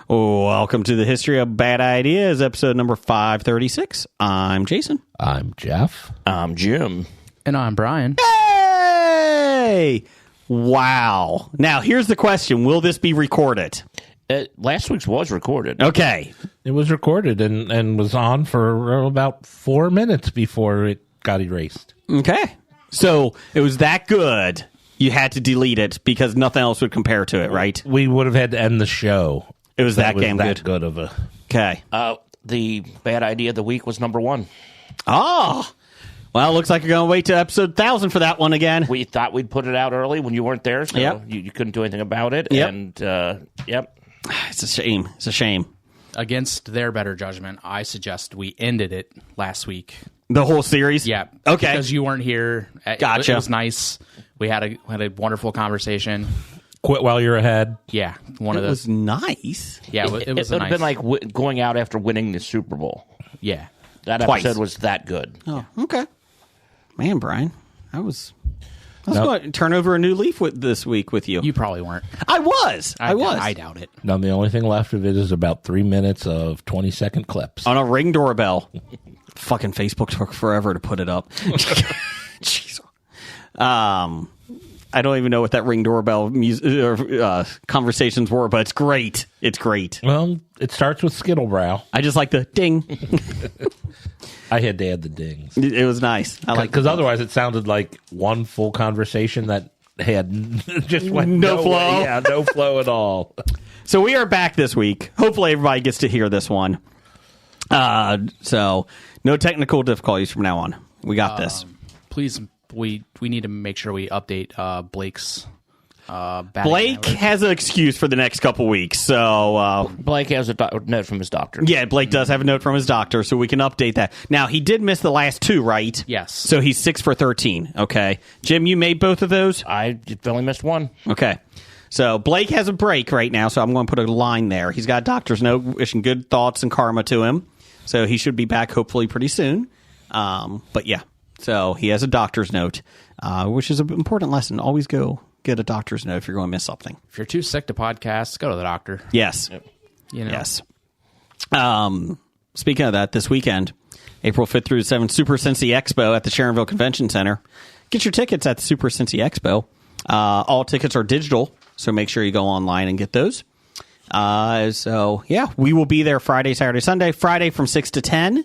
Welcome to the History of Bad Ideas, episode number 536. I'm Jason. I'm Jeff. I'm Jim. And I'm Brian. Hey! Wow. Now, here's the question. Will this be recorded? Last week's was recorded. Okay. It was recorded and was on for about 4 minutes before it got erased. Okay. So, it was that good, you had to delete it because nothing else would compare to it, right? We would have had to end the show. It was that game that good of a... Okay. The bad idea of the week was number one. Oh! Well, it looks like you're going to wait to episode 1000 for that one again. We thought we'd put it out early when you weren't there, so Yep. you couldn't do anything about it. Yep. And, yep. It's a shame. It's a shame. Against their better judgment, I suggest we ended it last week. The whole series? Yeah. Okay. Because you weren't here. Gotcha. It was nice. We had a wonderful conversation. Quit while you're ahead. Yeah. One It of those. was nice. Yeah, it It was would nice. have been like going out after winning the Super Bowl. Yeah. That Twice. episode was that good. Oh, okay. Man, Brian, I was Nope. going to turn over a new leaf this week with you. You probably weren't. I was. I doubt it. Now, the only thing left of it is about 3 minutes of 20-second clips. On a Ring doorbell. Fucking Facebook took forever to put it up. Jeez. I don't even know what that Ring doorbell conversations were, but it's great. It's great. Well, it starts with Skittlebrow. I just like the ding. I had to add the dings. It was nice. I like Because otherwise it sounded like one full conversation that had just went No flow. way. Yeah, no flow at all. So we are back this week. Hopefully everybody gets to hear this one. So no technical difficulties from now on. We got this. Please, we need to make sure we update Blake's batting Blake average. has an excuse for the next couple weeks. So, Blake has a note from his doctor. yeah, Blake does have a note from his doctor, so we can update that. Now, he did miss the last two, right? Yes. So he's 6 for 13. Okay. Jim, you made both of those? I only missed one. Okay. So Blake has a break right now, so I'm going to put a line there. He's got a doctor's note wishing good thoughts and karma to him. So he should be back hopefully pretty soon. But yeah, so he has a doctor's note, which is an important lesson. Always go get a doctor's note if you're going to miss something. If you're too sick to podcast, go to the doctor. Yes. You know? Yes. Speaking of that, this weekend, April 5th through 7th, Super Cincy Expo at the Sharonville Convention Center. Get your tickets at the Super Cincy Expo. All tickets are digital, so make sure you go online and get those. So, yeah, we will be there Friday, Saturday, Sunday. Friday from 6 to 10.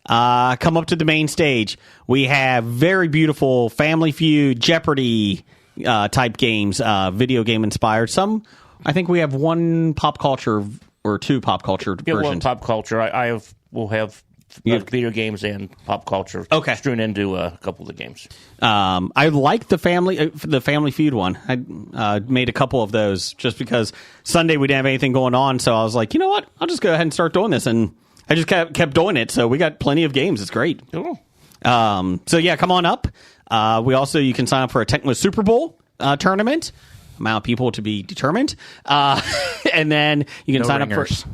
Come up to the main stage. We have very beautiful Family Feud, Jeopardy type games, video game inspired. Some, I think we have one pop culture or two pop culture Yeah, well, versions. pop culture. We'll have video games and pop culture strewn into a couple of the games. I like the Family Feud one. I made a couple of those just because Sunday we didn't have anything going on, so I was like, you know what? I'll just go ahead and start doing this, and I just kept doing it. So we got plenty of games. It's great. Cool. So yeah, come on up. You can sign up for a Tecmo Super Bowl tournament. Amount of people to be determined, and then you can No sign ringers. up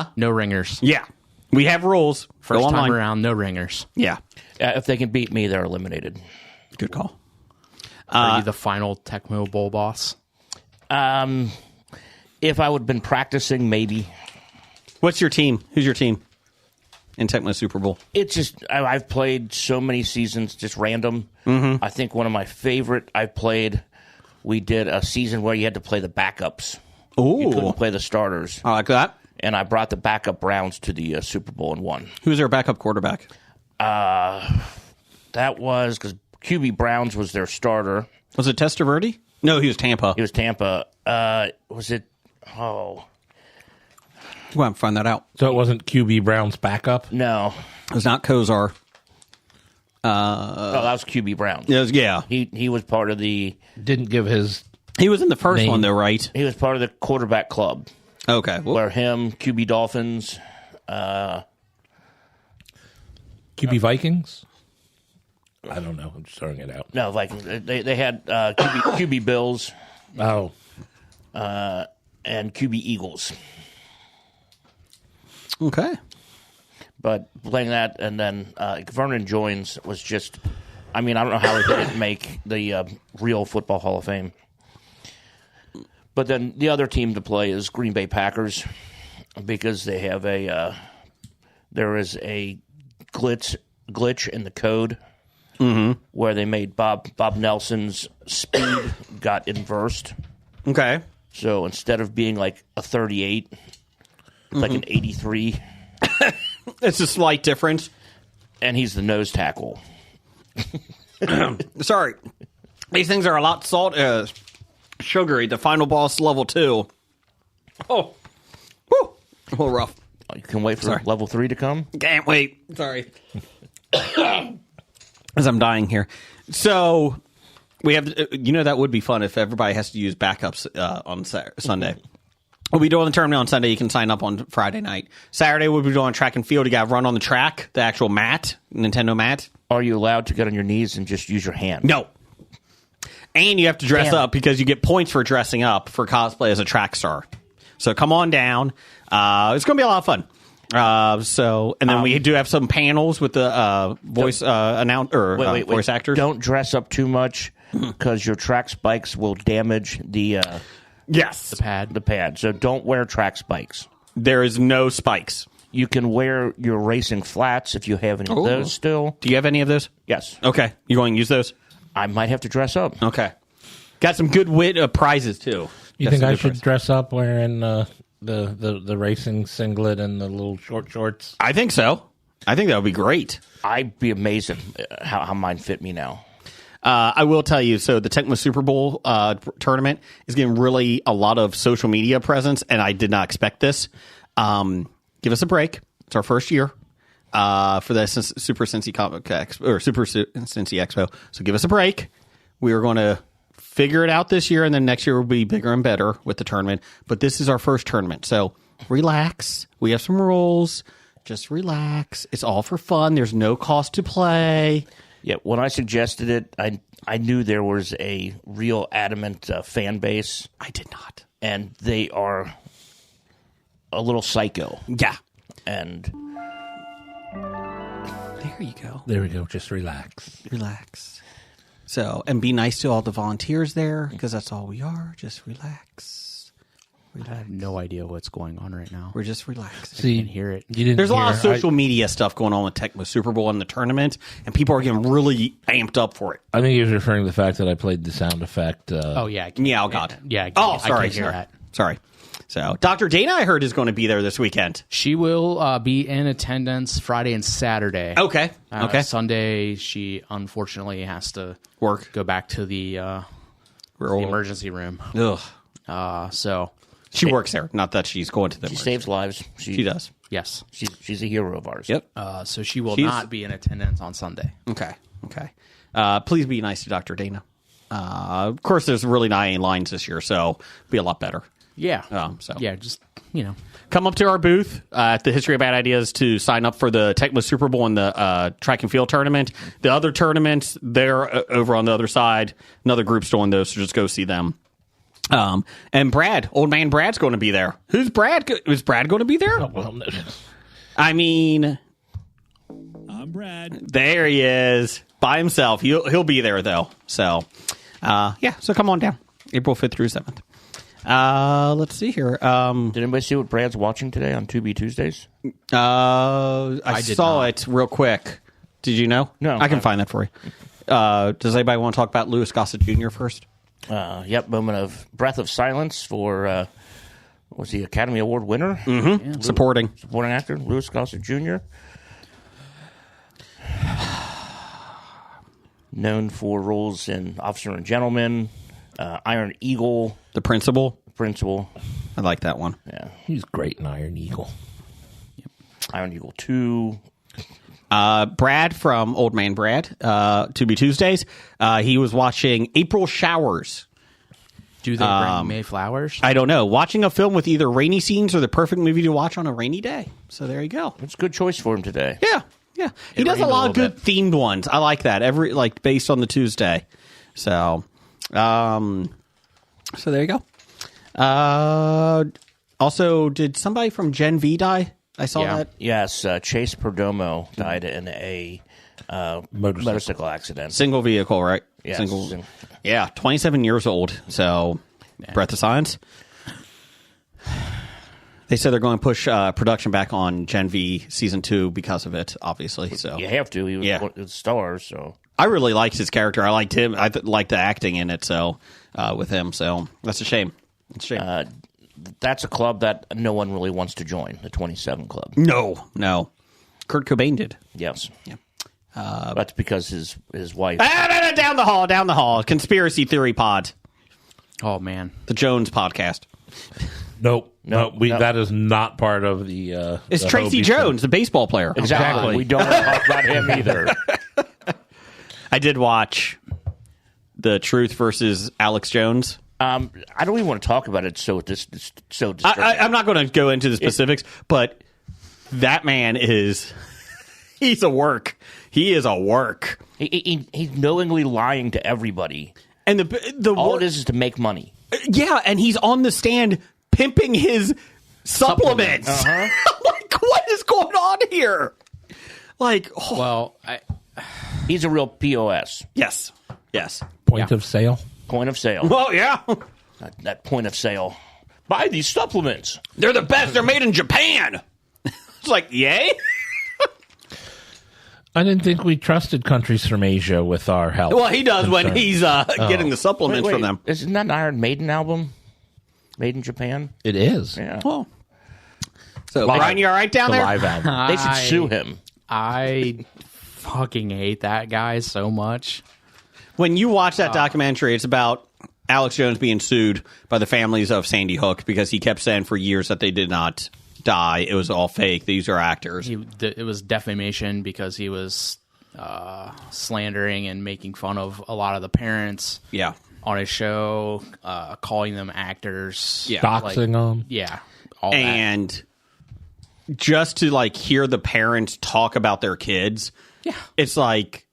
for. No ringers. Yeah, we have rules. First Go time online. around, no ringers. Yeah, If they can beat me, they're eliminated. good call. Are you the final Tecmo Bowl boss? If I would have been practicing, maybe. What's your team? Who's your team in Tecmo Super Bowl? It's just I've played so many seasons, just random. I think one of my favorite I've played. We did a season where you had to play the backups. You couldn't Ooh, play the starters, I like that. and I brought the backup Browns to the Super Bowl and won. Who's their backup quarterback? That was because QB Browns was their starter. Was it Testaverde? No, he was Tampa. It was Tampa. Was it? Oh Go ahead and find that out. So it wasn't QB Brown's backup? no, It was not Kozar. oh, that was QB Browns. It was, yeah. He was part of the Didn't give his... He was in the first Name. one, though, right? he was part of the quarterback club Okay. Well, where him QB Dolphins. QB Vikings? I don't know. I'm just throwing it out. No, Vikings. They had QB Bills Oh. and QB Eagles. okay. But playing that, and then Vernon Joins was just, I mean, I don't know how he didn't make the real Football Hall of Fame. But then the other team to play is Green Bay Packers. because they have there is a glitch in the code where they made Bob Nelson's speed got inversed. Okay. So instead of being like a 38, it's like an 83. It's a slight difference. And he's the nose tackle. Sorry. These things are a lot sugary. The final boss level 2. Oh. Woo. A little rough. You can wait for level 3 to come? Can't wait. Sorry. As I'm dying here. So, we have, that would be fun if everybody has to use backups on Sunday. We'll be doing the tournament on Sunday. You can sign up on Friday night. Saturday, we'll be doing track and field. You got to run on the track, the actual mat, Nintendo mat. Are you allowed to get on your knees and just use your hand? No. And you have to dress up because you get points for dressing up for cosplay as a track star. So come on down. It's going to be a lot of fun. And then we do have some panels with the voice voice actors. Don't dress up too much because your track spikes will damage the the pad. So don't wear track spikes. There is no spikes. You can wear your racing flats if you have any of those still. Do you have any of those? Yes. Okay. You going to use those? I might have to dress up. Okay. Got some good prizes, too. You think I should dress up wearing the racing singlet and the little short shorts? I think so. I think that would be great. I'd be amazed at how mine fit me now. I will tell you, so the Tecmo Super Bowl tournament is getting really a lot of social media presence, and I did not expect this. Give us a break. It's our first year for the Super Cincy Comic Expo, or Super Cincy Expo. So give us a break. We are going to figure it out this year, and then next year will be bigger and better with the tournament. But this is our first tournament, so relax. We have some rules. Just relax. It's all for fun. There's no cost to play. Yeah, when I suggested it, I knew there was a real adamant fan base. I did not. And they are a little psycho. Yeah. And there you go. There we go. Just relax. Relax. So, and be nice to all the volunteers there, because that's all we are. Just relax. I have no idea what's going on right now. We're just relaxing. See, I can hear it. There's a lot of social media stuff going on with Tecmo Super Bowl and the tournament, and people are getting really amped up for it. I think he was referring to the fact that I played the sound effect. Oh, God. Yeah. Oh, sorry. I can hear that. Sorry. So, Dr. Dana, I heard, is going to be there this weekend. She will be in attendance Friday and Saturday. Okay. Sunday, she unfortunately has to go back to the emergency room. Ugh. So she works there. Not that she's going to the She saves lives. She does. Yes. She's a hero of ours. Yep. So she will not be in attendance on Sunday. Okay. Please be nice to Dr. Dana. Of course, there's really not any lines this year, so it'll be a lot better. Yeah. Yeah, just, come up to our booth at the History of Bad Ideas to sign up for the Tecmo Super Bowl and the track and field tournament. The other tournaments, they're over on the other side. Another group's doing those, so just go see them. And Brad, old man Brad's going to be there. Who's Brad? Is Brad going to be there? Oh, well, no. I mean, I'm Brad. There he is by himself. He'll be there though. So, so come on down, April 5th through 7th. Let's see here. Did anybody see what Brad's watching today on 2B Tuesdays? I saw it real quick. Did you know? No. I can find that for you. Does anybody want to talk about Louis Gossett Jr. first? Yep. Moment of breath of silence for was the Academy Award winner? Mm-hmm. Yeah, supporting actor Louis Gossett Jr. Known for roles in Officer and Gentleman, Iron Eagle, The Principal. I like that one. Yeah, he's great in Iron Eagle. Yep. Iron Eagle 2. Brad from Old Man Brad, 2B Tuesdays. He was watching April Showers. Do they bring May flowers? I don't know. Watching a film with either rainy scenes or the perfect movie to watch on a rainy day. So there you go. It's a good choice for him today. Yeah. He does a lot of good themed ones. I like that. Based on the Tuesday. So, so there you go. Also, did somebody from Gen V die? I saw that. Yes, Chase Perdomo died in a motorcycle accident. Single vehicle, right? Yes. Single. Yeah, 27 years old. So, breath of silence. They said they're going to push production back on Gen V Season 2 because of it, obviously. So You have to. He was one of the stars, so... I really liked his character. I liked him. I liked the acting in it, so with him. So that's a shame. It's a shame. That's a club that no one really wants to join, the 27 Club. No. Kurt Cobain did. Yes. Yeah. That's because his wife... Down the hall. Conspiracy Theory Pod. Oh, man. The Jones podcast. Nope. Nope. That is not part of the... It's the Tracy Hobie Jones, the baseball player. Exactly. We don't want to talk about him either. I did watch The Truth versus Alex Jones. I don't even want to talk about it. So disturbing. I'm not going to go into the specifics, but that man is... He's a work. He is a work. He's knowingly lying to everybody. And the all it is to make money. Yeah, and he's on the stand pimping his supplements. Like, what is going on here? Like, Well, He's a real POS. yes. Point of sale. Point of sale. Well, yeah. That point of sale. Buy these supplements. They're the best. They're made in Japan. It's like, yay? I didn't think we trusted countries from Asia with our health. Well, he does when concerns. he's getting the supplements from them. Isn't that an Iron Maiden album? Made in Japan? It is. Yeah. Oh. So, Brian, you all right down The there? live album. They should sue him. I fucking hate that guy so much. When you watch that documentary, it's about Alex Jones being sued by the families of Sandy Hook because he kept saying for years that they did not die. It was all fake. These are actors. It was defamation because he was slandering and making fun of a lot of the parents on his show, calling them actors. Yeah. Doxing them. Yeah. All And just to like hear the parents talk about their kids, it's like,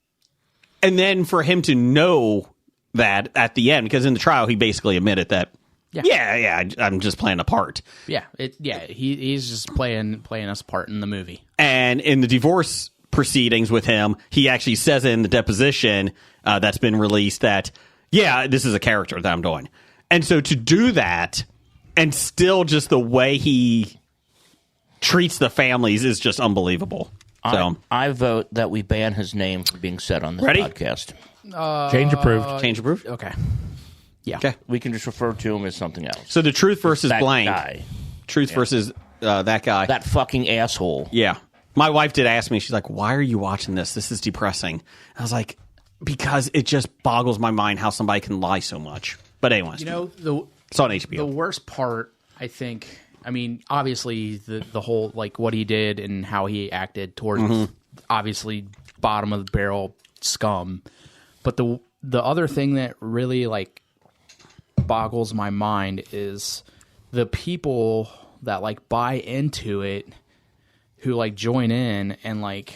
and then for him to know that at the end, because in the trial he basically admitted that, I'm just playing a part. He's just playing us part in the movie. And in the divorce proceedings with him, he actually says in the deposition that's been released that, this is a character that I'm doing. And so to do that, and still just the way he treats the families is just unbelievable. So I vote that we ban his name from being said on this podcast. Change approved. Change approved? Okay. Yeah. Okay. We can just refer to him as something else. So the truth versus that blank. guy. Truth versus that guy. That fucking asshole. Yeah. My wife did ask me, she's like, why are you watching this? This is depressing. I was like, because it just boggles my mind how somebody can lie so much. But anyways. You know, it's on HBO. The worst part, I think, I mean, obviously the whole, like, what he did and how he acted towards, obviously, bottom of the barrel scum. But the other thing that really, like, boggles my mind is the people that, like, buy into it, who, like, join in, and, like,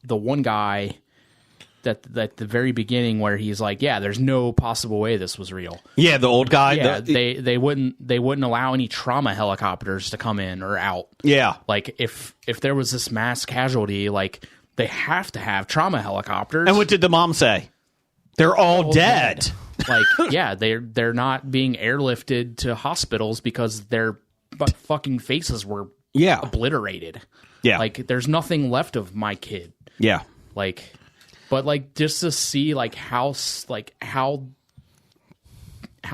the one guy that the very beginning where he's like, there's no possible way this was real. Yeah, the old guy. Yeah, they wouldn't allow any trauma helicopters to come in or out. Yeah. Like, if there was this mass casualty, like, they have to have trauma helicopters. And what did the mom say? They're all dead. Like, they're not being airlifted to hospitals because their fucking faces were obliterated. Yeah. Like, there's nothing left of my kid. Yeah. Like, but, like, just to see, like, how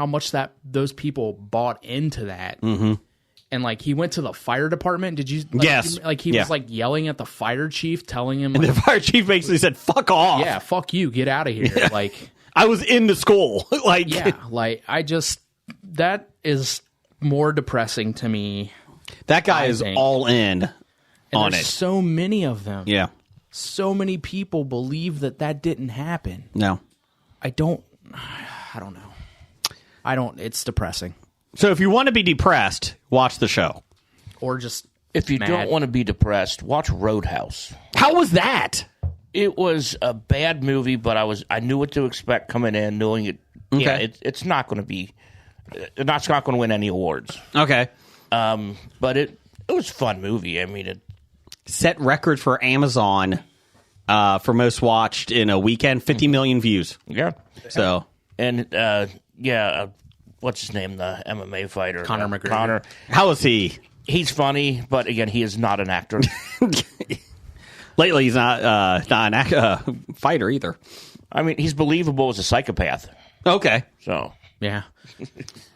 much that those people bought into that. Mm-hmm. And, like, he went to the fire department. Did you? Like, yes. He was, like, yelling at the fire chief, telling him. And like, the fire chief basically said, fuck off. Yeah, fuck you. Get out of here. Yeah. Like, I was in the school. Like, that is more depressing to me. That guy is all in on it. So many of them. Yeah. So many people believe that didn't happen. No. I don't know. It's depressing. So if you want to be depressed, watch the show. Or just if you don't want to be depressed, watch Roadhouse. How was that? It was a bad movie, but I knew what to expect coming in, knowing it. Okay. Yeah, it's not going to be. It's not going to win any awards. Okay. But it was a fun movie. I mean, it set record for Amazon for most watched in a weekend, 50 million views. Yeah. So and what's his name? The MMA fighter, Conor McGregor. Conor. How is he? He's funny, but again, he is not an actor. Lately, he's not an fighter either. I mean, he's believable as a psychopath. Okay. So Yeah.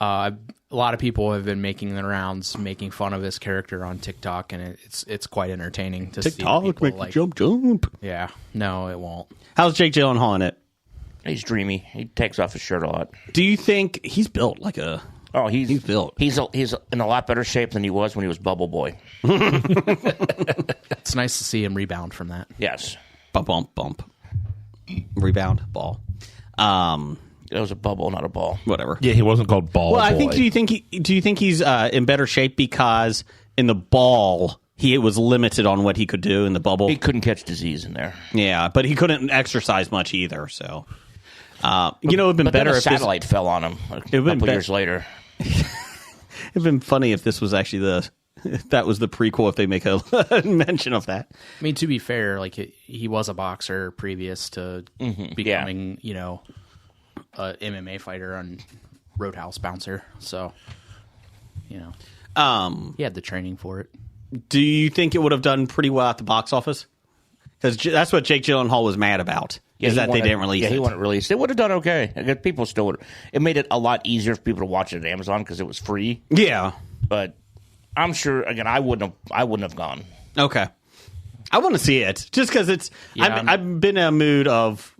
A lot of people have been making the rounds, making fun of his character on TikTok, and it's quite entertaining to TikTok see people make you jump. Yeah, no, it won't. How's Jake Gyllenhaal in it? he's dreamy. He takes off his shirt a lot. Do you think he's built like a... Oh, he's built. He's in a lot better shape than he was when he was Bubble Boy. It's nice to see him rebound from that. Yes. Bump. Rebound, ball. It was a bubble, not a ball. Whatever. Yeah, he wasn't called Ball Well, Boy. I think. Do you think he's in better shape because in the ball he was limited on what he could do in the bubble? He couldn't catch disease in there. Yeah, but he couldn't exercise much either. So, it'd been But better then a if this, satellite fell on him a couple years later. it'd been funny if this was actually that was the prequel. If they make a mention of that. I mean, to be fair, like he was a boxer previous to becoming, a MMA fighter and Roadhouse bouncer. So, he had the training for it. Do you think it would have done pretty well at the box office? Because that's what Jake Gyllenhaal was mad about. Yeah, is that they didn't release it? Yeah, he wasn't released. It would have done okay. I guess people still would. It made it a lot easier for people to watch it at Amazon because it was free. Yeah. But I'm sure. Again, I wouldn't have gone. Okay. I want to see it just because it's. Yeah, I've been in a mood of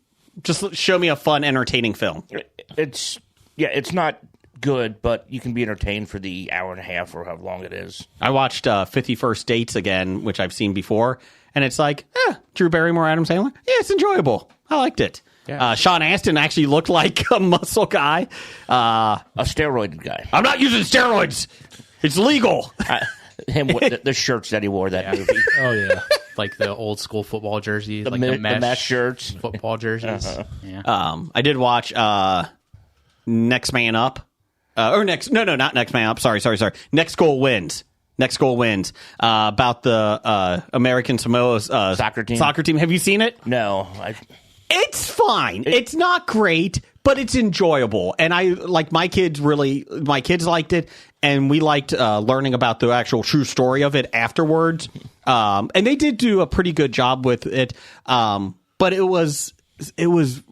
just show me a fun, entertaining film. It's not good, but you can be entertained for the hour and a half or however long it is. I watched 50 First Dates again, which I've seen before, and it's like, Drew Barrymore, Adam Sandler. Yeah, it's enjoyable. I liked it. Yeah. Sean Astin actually looked like a muscle guy. A steroided guy. I'm not using steroids. It's legal. Him with the shirts that he wore that movie. Oh, yeah. Like the old school football jerseys, The like me- the the mesh shirts. football jerseys. Yeah. I did watch Next Man Up. Not Next Man Up. Sorry. Next Goal Wins. About the American Samoa Soccer team. Have you seen it? No. It's fine. It's not great, but it's enjoyable. And my kids liked it, and we liked learning about the actual true story of it afterwards. And they did do a pretty good job with it. But it was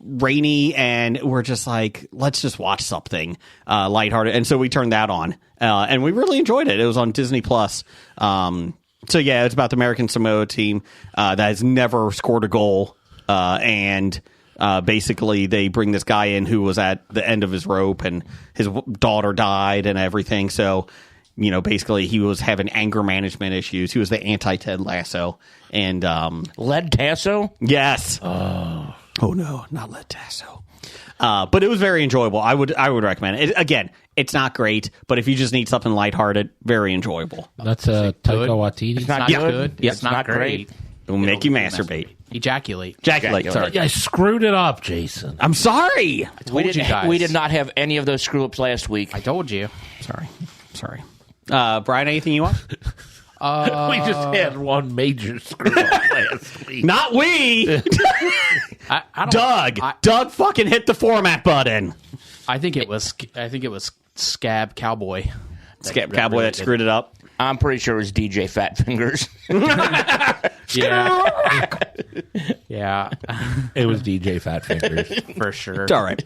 rainy, and we're just like, let's just watch something lighthearted. And so we turned that on, and we really enjoyed it. It was on Disney Plus. So yeah, it's about the American Samoa team that has never scored a goal. And basically they bring this guy in who was at the end of his rope, and his daughter died and everything. So, basically he was having anger management issues. He was the anti-Ted Lasso. And Led Tasso? yes. Oh no, not Led Tasso. But it was very enjoyable. I would recommend it. Again, it's not great, but if you just need something lighthearted, very enjoyable. That's Taika Waititi. It's not Yeah. good. It's not great. It will make you masturbate. Ejaculate. Ejaculate. Sorry. Yeah, I screwed it up, Jason. I'm sorry. We you guys. did not have any of those screw-ups last week. I told you. Sorry. Brian, anything you want? We just had one major screw up last week. Not we. I don't, Doug. Doug fucking hit the format button. I think it was Scab Cowboy. Scab Cowboy that screwed it up. I'm pretty sure it was DJ Fat Fingers. Yeah. Yeah. It was DJ Fat Fingers. For sure. It's all right.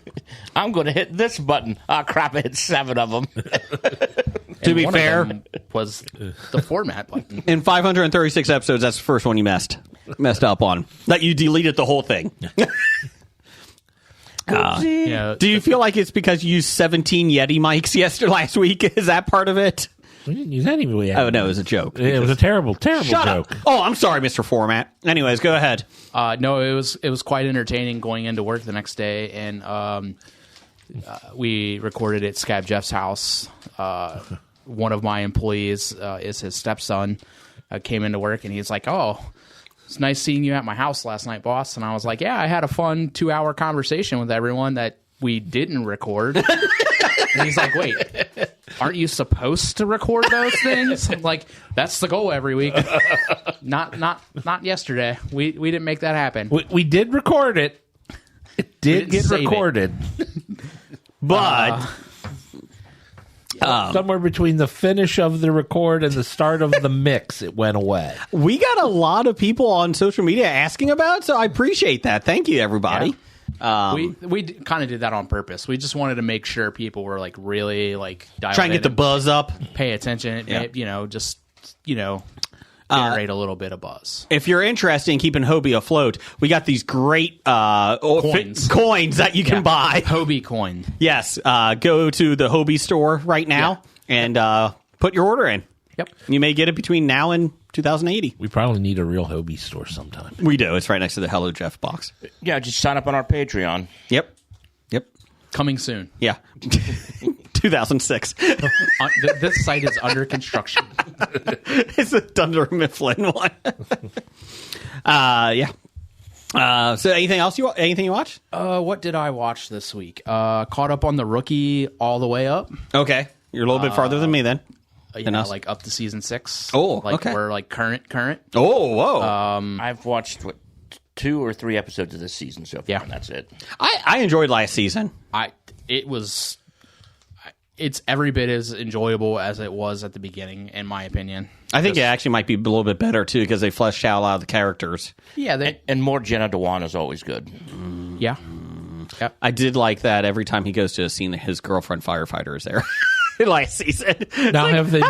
I'm going to hit this button. Oh, crap, I hit 7 of them. To be One of fair, them was the format button. in 536 episodes, that's the first one you messed up on. That you deleted the whole thing. Yeah. Do you feel like it's because you used 17 Yeti mics last week? Is that part of it? We didn't use any really. Oh, no, it was a joke. It was a terrible Shut joke. up. Oh, I'm sorry, Mr. Format. Anyways, go ahead. No, it was quite entertaining going into work the next day, and we recorded at Scab Jeff's house. One of my employees is his stepson. Came into work, and he's like, "Oh, it's nice seeing you at my house last night, boss." And I was like, "Yeah, I had a fun 2-hour conversation with everyone that we didn't record." And he's like, "Wait, aren't you supposed to record those things?" I'm like, that's the goal every week. Not yesterday. We didn't make that happen. We did record it. It did didn't get save it. recorded. But Somewhere between the finish of the record and the start of the mix, it went away. We got a lot of people on social media asking about it, so I appreciate that. Thank you, everybody. We kind of did that on purpose. We just wanted to make sure people were like really like dialed Try and get the buzz up. pay attention. Yeah. Generate a little bit of buzz. If you're interested in keeping Hobie afloat, we got these great coins that you can buy. Hobie coin. Yes, go to the Hobie store right now and put your order in. Yep. You may get it between now and 2080. We probably need a real Hobie store sometime. We do. It's right next to the Hello Jeff box. Yeah, just sign up on our Patreon. Yep. Coming soon. Yeah. 2006. This site is under construction. It's a Dunder Mifflin one. Yeah. So anything else anything you watched? What did I watch this week? Caught up on The Rookie all the way up. Okay. You're a little bit farther than me then. Like up to season 6. Oh, like okay. We're like current. Oh, whoa. I've watched 2 or 3 episodes of this season so far, and that's it. I enjoyed last season. It's every bit as enjoyable as it was at the beginning, in my opinion. I think it actually might be a little bit better, too, because they fleshed out a lot of the characters. Yeah, and more Jenna Dewan is always good. Yeah. Yep. I did like that every time he goes to a scene, his girlfriend firefighter is there. Last season. Now, have they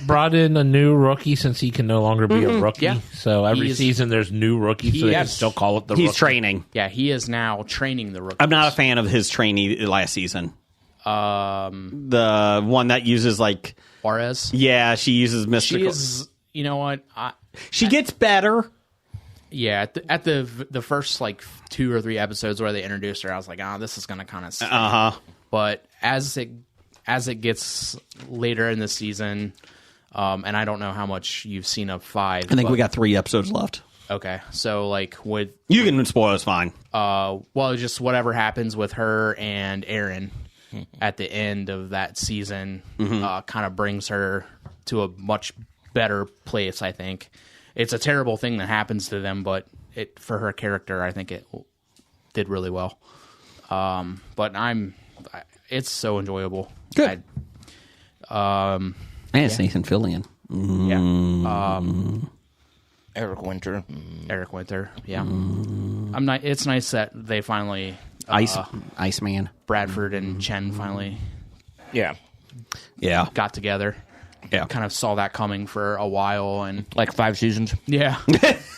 brought in a new rookie since he can no longer be a rookie? Yeah. So every season there's new rookies, so they can still call it the rookie. He's training. Yeah, he is now training the rookies. I'm not a fan of his trainee last season. The one that uses like Juarez. Yeah, she uses mystical. She is. You know what? She gets better. Yeah, at the first like 2 or 3 episodes where they introduced her, I was like, this is gonna kind of. But as it gets later in the season, and I don't know how much you've seen of 5. I think we got 3 episodes left. Okay, so like you can spoil, it's fine. Well, just whatever happens with her and Aaron at the end of that season kind of brings her to a much better place, I think. It's a terrible thing that happens to them, but for her character, I think it did really well. But it's so enjoyable. Good. And it's Nathan Fillion. Yeah. Eric Winter. Yeah. It's nice that they finally Iceman. Bradford and Chen finally Yeah. got together. Yeah. Kind of saw that coming for a while, and Like 5 seasons. yeah.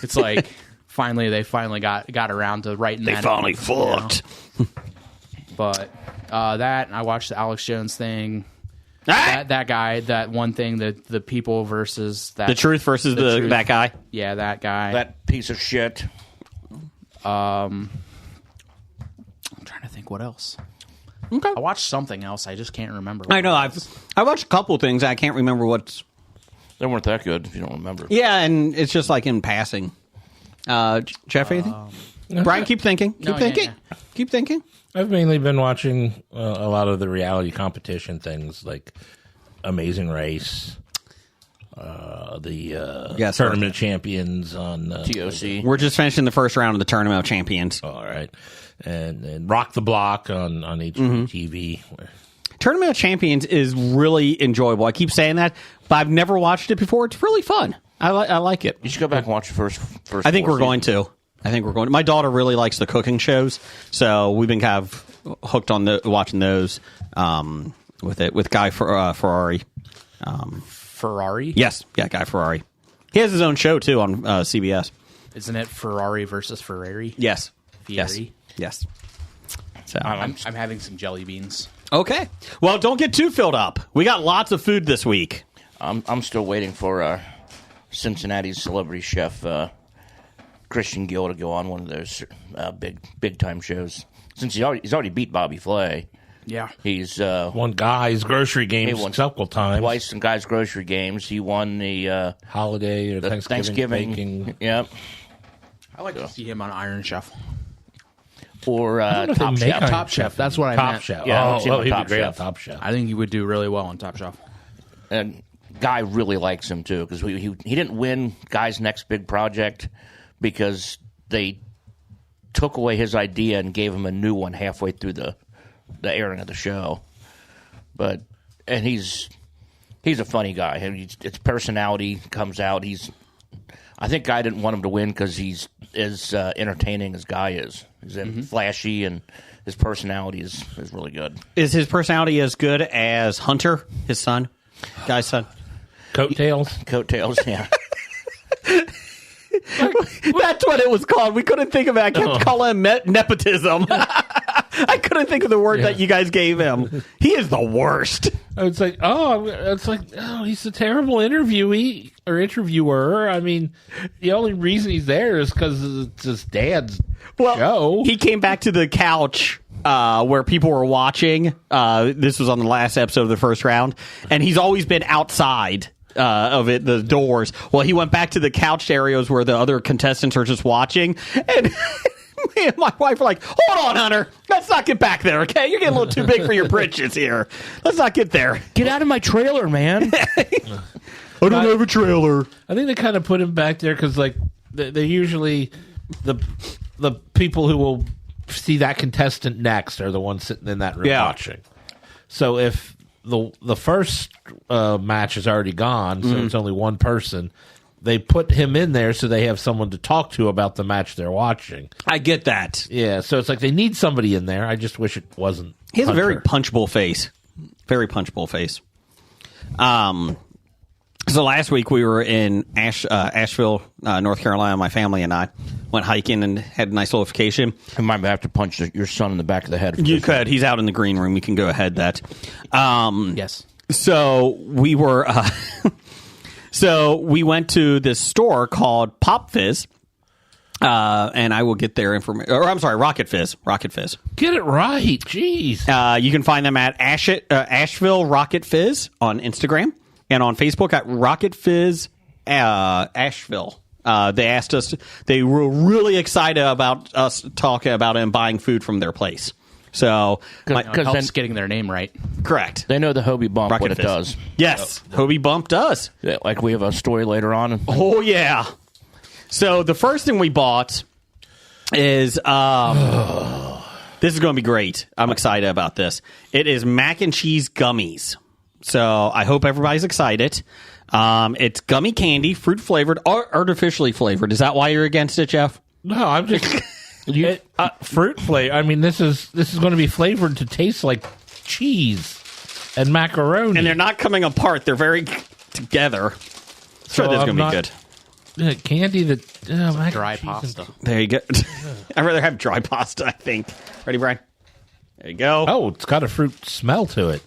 It's like they finally got around to writing that. They finally fucked. But that, I watched the Alex Jones thing. That guy, that one thing, the people versus that. The truth versus that guy. Yeah, that guy. That piece of shit. I'm trying to think what else. Okay. I watched something else. I just can't remember. I know. I watched a couple things. I can't remember what's. They weren't that good if you don't remember. Yeah, and it's just like in passing. Jeff, anything? Brian, keep thinking. Keep thinking. Yeah. Keep thinking. I've mainly been watching a lot of the reality competition things like Amazing Race, the Tournament of Champions on TOC. We're just finishing the first round of the Tournament of Champions. All right. And Rock the Block on HGTV. Tournament of Champions is really enjoyable. I keep saying that, but I've never watched it before. It's really fun. I like it. You should go back and watch the first I think 4 we're going seasons. to. My daughter really likes the cooking shows, so we've been kind of hooked on watching those with Guy Ferrari. Ferrari? Yes, yeah, Guy Ferrari. He has his own show too on CBS. Isn't it Ferrari versus Ferrari? Yes, Fieri? yes. So I'm having some jelly beans. okay. Well, don't get too filled up. We got lots of food this week. I'm still waiting for Cincinnati's celebrity chef Christian Gill to go on one of those big time shows. Since he's already beat Bobby Flay. Yeah. He's won Guy's grocery games several times. Twice in Guy's grocery games. He won the holiday or Thanksgiving baking. Yep. I like to see him on Iron Chef. Or Top they make Chef. Iron Top Chef. That's what I Top meant. Chef. Yeah, Oh, he'd be Top great Chef. on Top Chef. I think he would do really well on Top Chef. And Guy really likes him too because he didn't win Guy's next big project because they took away his idea and gave him a new one halfway through the airing of the show. But and he's a funny guy. His personality comes out. I think Guy didn't want him to win because he's as entertaining as Guy is. He's flashy, and his personality is really good. Is his personality as good as Hunter, his son, Guy's son? Coattails, yeah. That's what it was called. We couldn't think of it. I kept calling him nepotism. I couldn't think of the word that you guys gave him. He is the worst. It's like, he's a terrible interviewee or interviewer. I mean, the only reason he's there is because it's his dad's show. He came back to the couch where people were watching. This was on the last episode of the first round, and he's always been outside of it, the doors. Well, he went back to the couch areas where the other contestants are just watching, and me and my wife were like, hold on, Hunter, let's not get back there, okay? You're getting a little too big for your britches here. Let's not get there. Get out of my trailer, man. I don't have a trailer. I think they kind of put him back there because, like, they're usually the people who will see that contestant next are the ones sitting in that room watching. So if the first match is already gone, so it's only one person, they put him in there so they have someone to talk to about the match they're watching. I get that. Yeah, so it's like they need somebody in there. I just wish it wasn't. He has Hunter. a very punchable face. Very punchable face. So last week we were in Asheville, North Carolina. My family and I went hiking and had a nice little vacation. I might have to punch your son in the back of the head. You could. He's out in the green room. We can go ahead that. Yes. So we were. So we went to this store called Pop Fizz. And I will get their information. Or I'm sorry, Rocket Fizz. Rocket Fizz. Get it right. Jeez. You can find them at Asheville Rocket Fizz on Instagram and on Facebook at Rocket Fizz Asheville. They asked us. They were really excited about us talking about it and buying food from their place. So, it helps getting their name right. Correct. They know the Hobie Bump, Rocket what it Fizz. does. Yes, Hobie Bump does. Yeah, like we have a story later on. Oh, yeah. So the first thing we bought is this is going to be great. I'm excited about this. It is mac and cheese gummies. So I hope everybody's excited. It's gummy candy, fruit flavored, or artificially flavored. Is that why you're against it, Jeff? No, I'm just fruit flavor. I mean, this is going to be flavored to taste like cheese and macaroni, And they're not coming apart. They're very together. So this is going to be good. Candy that Dry pasta. There you go. I'd rather have dry pasta, I think. Ready, Brian? There you go. Oh, it's got a fruit smell to it.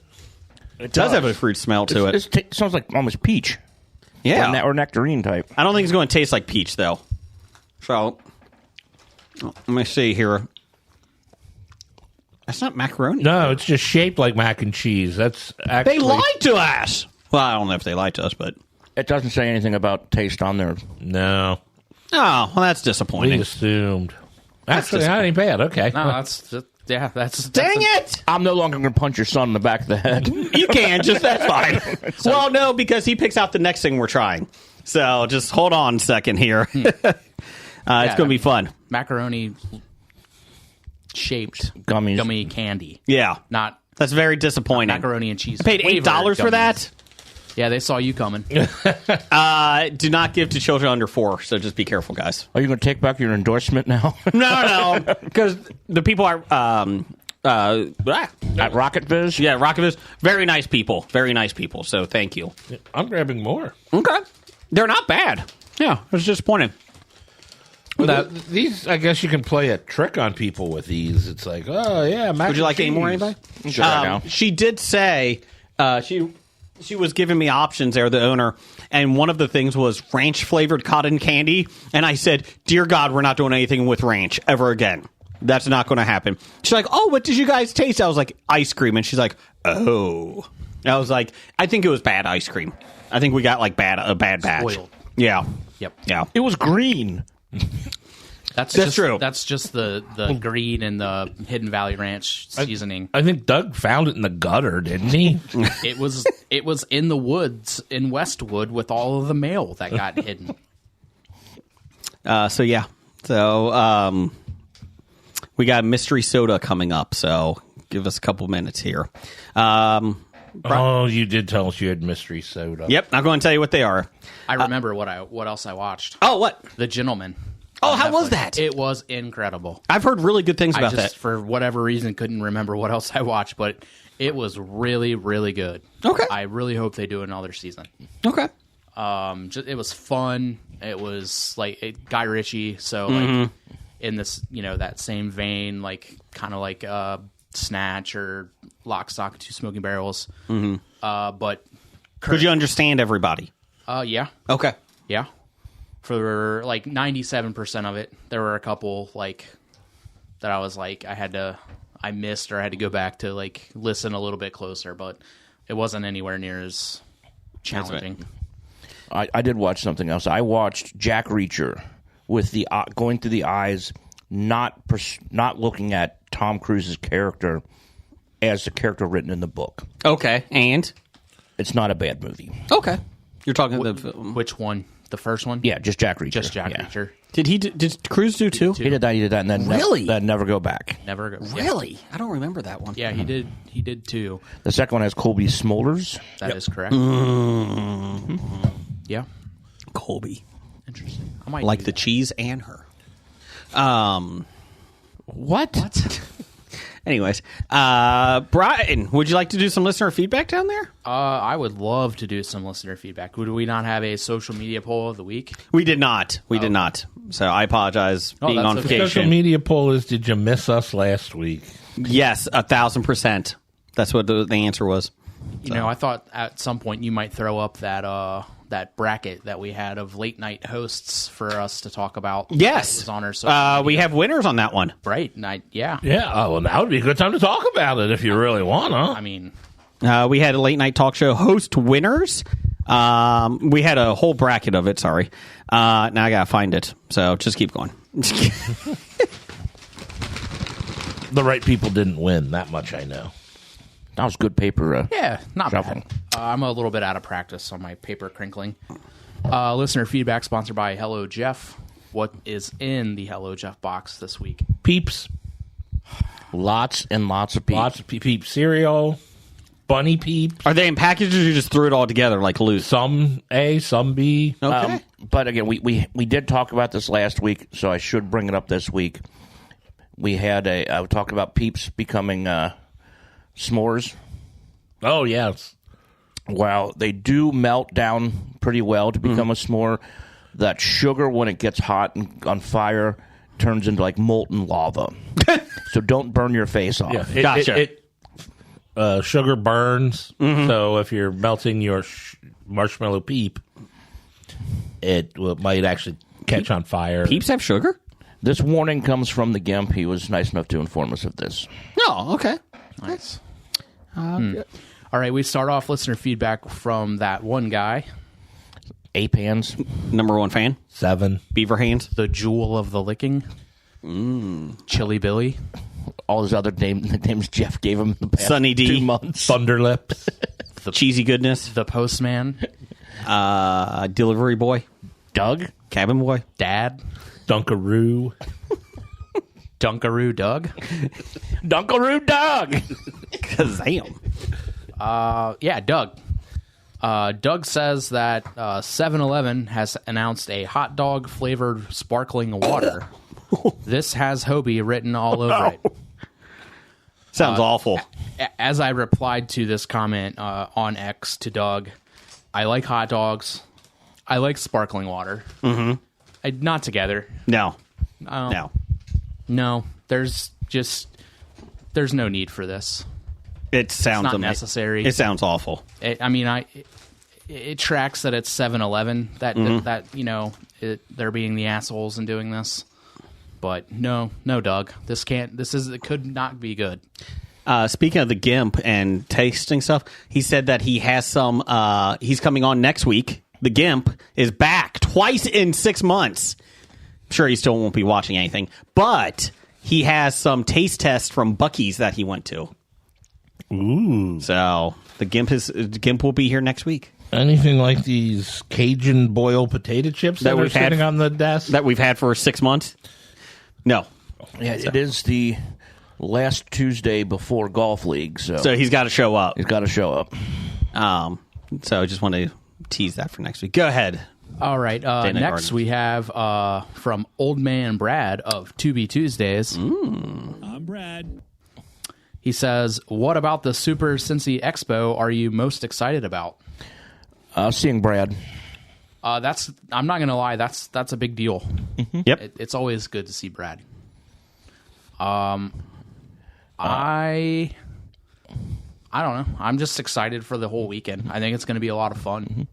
It does have a fruit smell to it. It sounds like almost peach. Yeah. Or nectarine type. I don't think it's going to taste like peach, though. So, let me see here. That's not macaroni. No, it's just shaped like mac and cheese. That's actually... They lied to us. Well, I don't know if they lied to us, but... It doesn't say anything about taste on there. No. Oh, well, that's We disappointing. assumed. Actually, that ain't bad. Okay. No, that's Dang it! I'm no longer going to punch your son in the back of the head. You can, just that's fine. Well, no, because he picks out the next thing we're trying. So, just hold on a second here. It's going to be fun. Macaroni shaped Gummies. candy. Yeah. Not That's very disappointing. macaroni and cheese. I paid $8 for that. Yeah, they saw you coming. Do not give to children under 4, so just be careful, guys. Are you going to take back your endorsement now? No, because the people are... At Rocket Fizz? Yeah, Rocket Fizz. Very nice people. Very nice people, so thank you. I'm grabbing more. Okay. They're not bad. Yeah, it was disappointing. These, I guess you can play a trick on people with these. It's like, oh, yeah, mac Would you like and any more, cheese. anybody? Sure, now. She did say... She was giving me options there, the owner, and one of the things was ranch-flavored cotton candy, and I said, dear God, we're not doing anything with ranch ever again. That's not going to happen. She's like, oh, what did you guys taste? I was like, ice cream, and she's like, oh. And I was like, I think it was bad ice cream. I think we got like a bad batch. Spoiled. Yeah. Yep. Yeah. It was green. That's just true. That's just the green and the Hidden Valley Ranch seasoning. I think Doug found it in the gutter, didn't he? It was in the woods in Westwood with all of the mail that got hidden. So we got mystery soda coming up. So give us a couple minutes here. Oh, you did tell us you had mystery soda. Yep, I'm going to tell you what they are. I remember what else I watched. Oh, what? The Gentleman. Oh, on how was Netflix. that? It was incredible. I've heard really good things I about just, that. for whatever reason, couldn't remember what else I watched, but it was really, really good. Okay. I really hope they do another season. Okay. It was fun. It was like Guy Ritchie, so like in this, that same vein, like kind of like Snatch or Lock, Stock, and Two Smoking Barrels. But Could you understand everybody? yeah, Okay. yeah. For like 97% of it, there were a couple like that I was like I missed or I had to go back to like listen a little bit closer, but it wasn't anywhere near as challenging. I did watch something else. I watched Jack Reacher with the going through the eyes, not looking at Tom Cruise's character as the character written in the book. Okay. And? It's not a bad movie. Okay. You're talking Which one? The first one? Yeah, just Jack Reacher. Just Jack Yeah. Reacher. Did Cruise do two? He did that, and then Really? then never go back. Never go. Really? I don't remember that one. Yeah, he did. He did too. The second one has Colby Smulders. That is correct. Yeah. Colby. Interesting. I might Like do the that. cheese and her. What? Anyways, Brian, would you like to do some listener feedback down there? I would love to do some listener feedback. Would we not have a social media poll of the week? We did not. We did not. So I apologize being that's on okay. Social vacation. media poll is, did you miss us last week? Yes, 1,000%. That's what the answer was. I thought at some point you might throw up that bracket that we had of late night hosts for us to talk about. Yes. That was on our social We media. have winners on that one. Right. Yeah. Yeah. Oh, well, that would be a good time to talk about it if you really want, huh? I mean, We had a late night talk show host winners. We had a whole bracket of it. Sorry. Now I gotta find it. So just keep going. The right people didn't win. That much I know. That was good paper. yeah, not Shuffling. bad. I'm a little bit out of practice on my paper crinkling. Listener feedback sponsored by Hello Jeff. What is in the Hello Jeff box this week? Peeps. Lots and lots of people. Lots of peep cereal. Bunny peeps. Are they in packages or you just threw it all together like loose? Some A, some B. Okay. But again, we did talk about this last week, so I should bring it up this week. We had I talked about Peeps becoming s'mores. Oh, yes. While they do melt down pretty well to become a s'more, that sugar, when it gets hot and on fire, turns into like molten lava. So don't burn your face off. Yeah, Gotcha. Sugar burns, so if you're melting your marshmallow peep, it might actually catch on fire. Peeps have sugar? This warning comes from the GIMP. He was nice enough to inform us of this. Oh, okay. Nice. All right, we start off listener feedback from that one guy, Ape hands. Number one fan? 7. Beaver hands? the jewel of the licking, Chili Billy, All his other nicknames Jeff gave him in the past Sunny D. 2 months. Thunderlips. Cheesy goodness? the postman, Delivery boy? Doug. Cabin boy? Dad, Dunkaroo. Dunkaroo Doug. Dunkaroo Doug. Kazam. Yeah, Doug. Doug says that 7-Eleven has announced a hot dog flavored sparkling water. This has Hobie written all over it. Sounds awful. As I replied to this comment on X to Doug, I like hot dogs. I like sparkling water. Mm-hmm. Not together. No. Oh. No. No, there's no need for this. It sounds not amazing. necessary. It sounds awful. It tracks that it's 7-Eleven that they're being the assholes and doing this. But no, Doug, it could not be good. Speaking of the GIMP and tasting stuff, he said that he has some. He's coming on next week. The GIMP is back twice in 6 months. I'm sure he still won't be watching anything, but he has some taste tests from Buc-ee's that he went to. Ooh. So the GIMP will be here next week. Anything like these Cajun boiled potato chips that are we've had sitting on the desk? That we've had for 6 months. No. Yeah, it is the last Tuesday before golf league. So he's got to show up. He's got to show up. So I just want to tease that for next week. Go ahead. All right. Next, Gardens. we have from Old Man Brad of 2B Tuesdays. I'm Brad. He says, "What about the Super Cincy Expo are you most excited about?" Seeing Brad. I'm not gonna lie. That's a big deal. Yep. It's always good to see Brad. I don't know. I'm just excited for the whole weekend. I think it's going to be a lot of fun.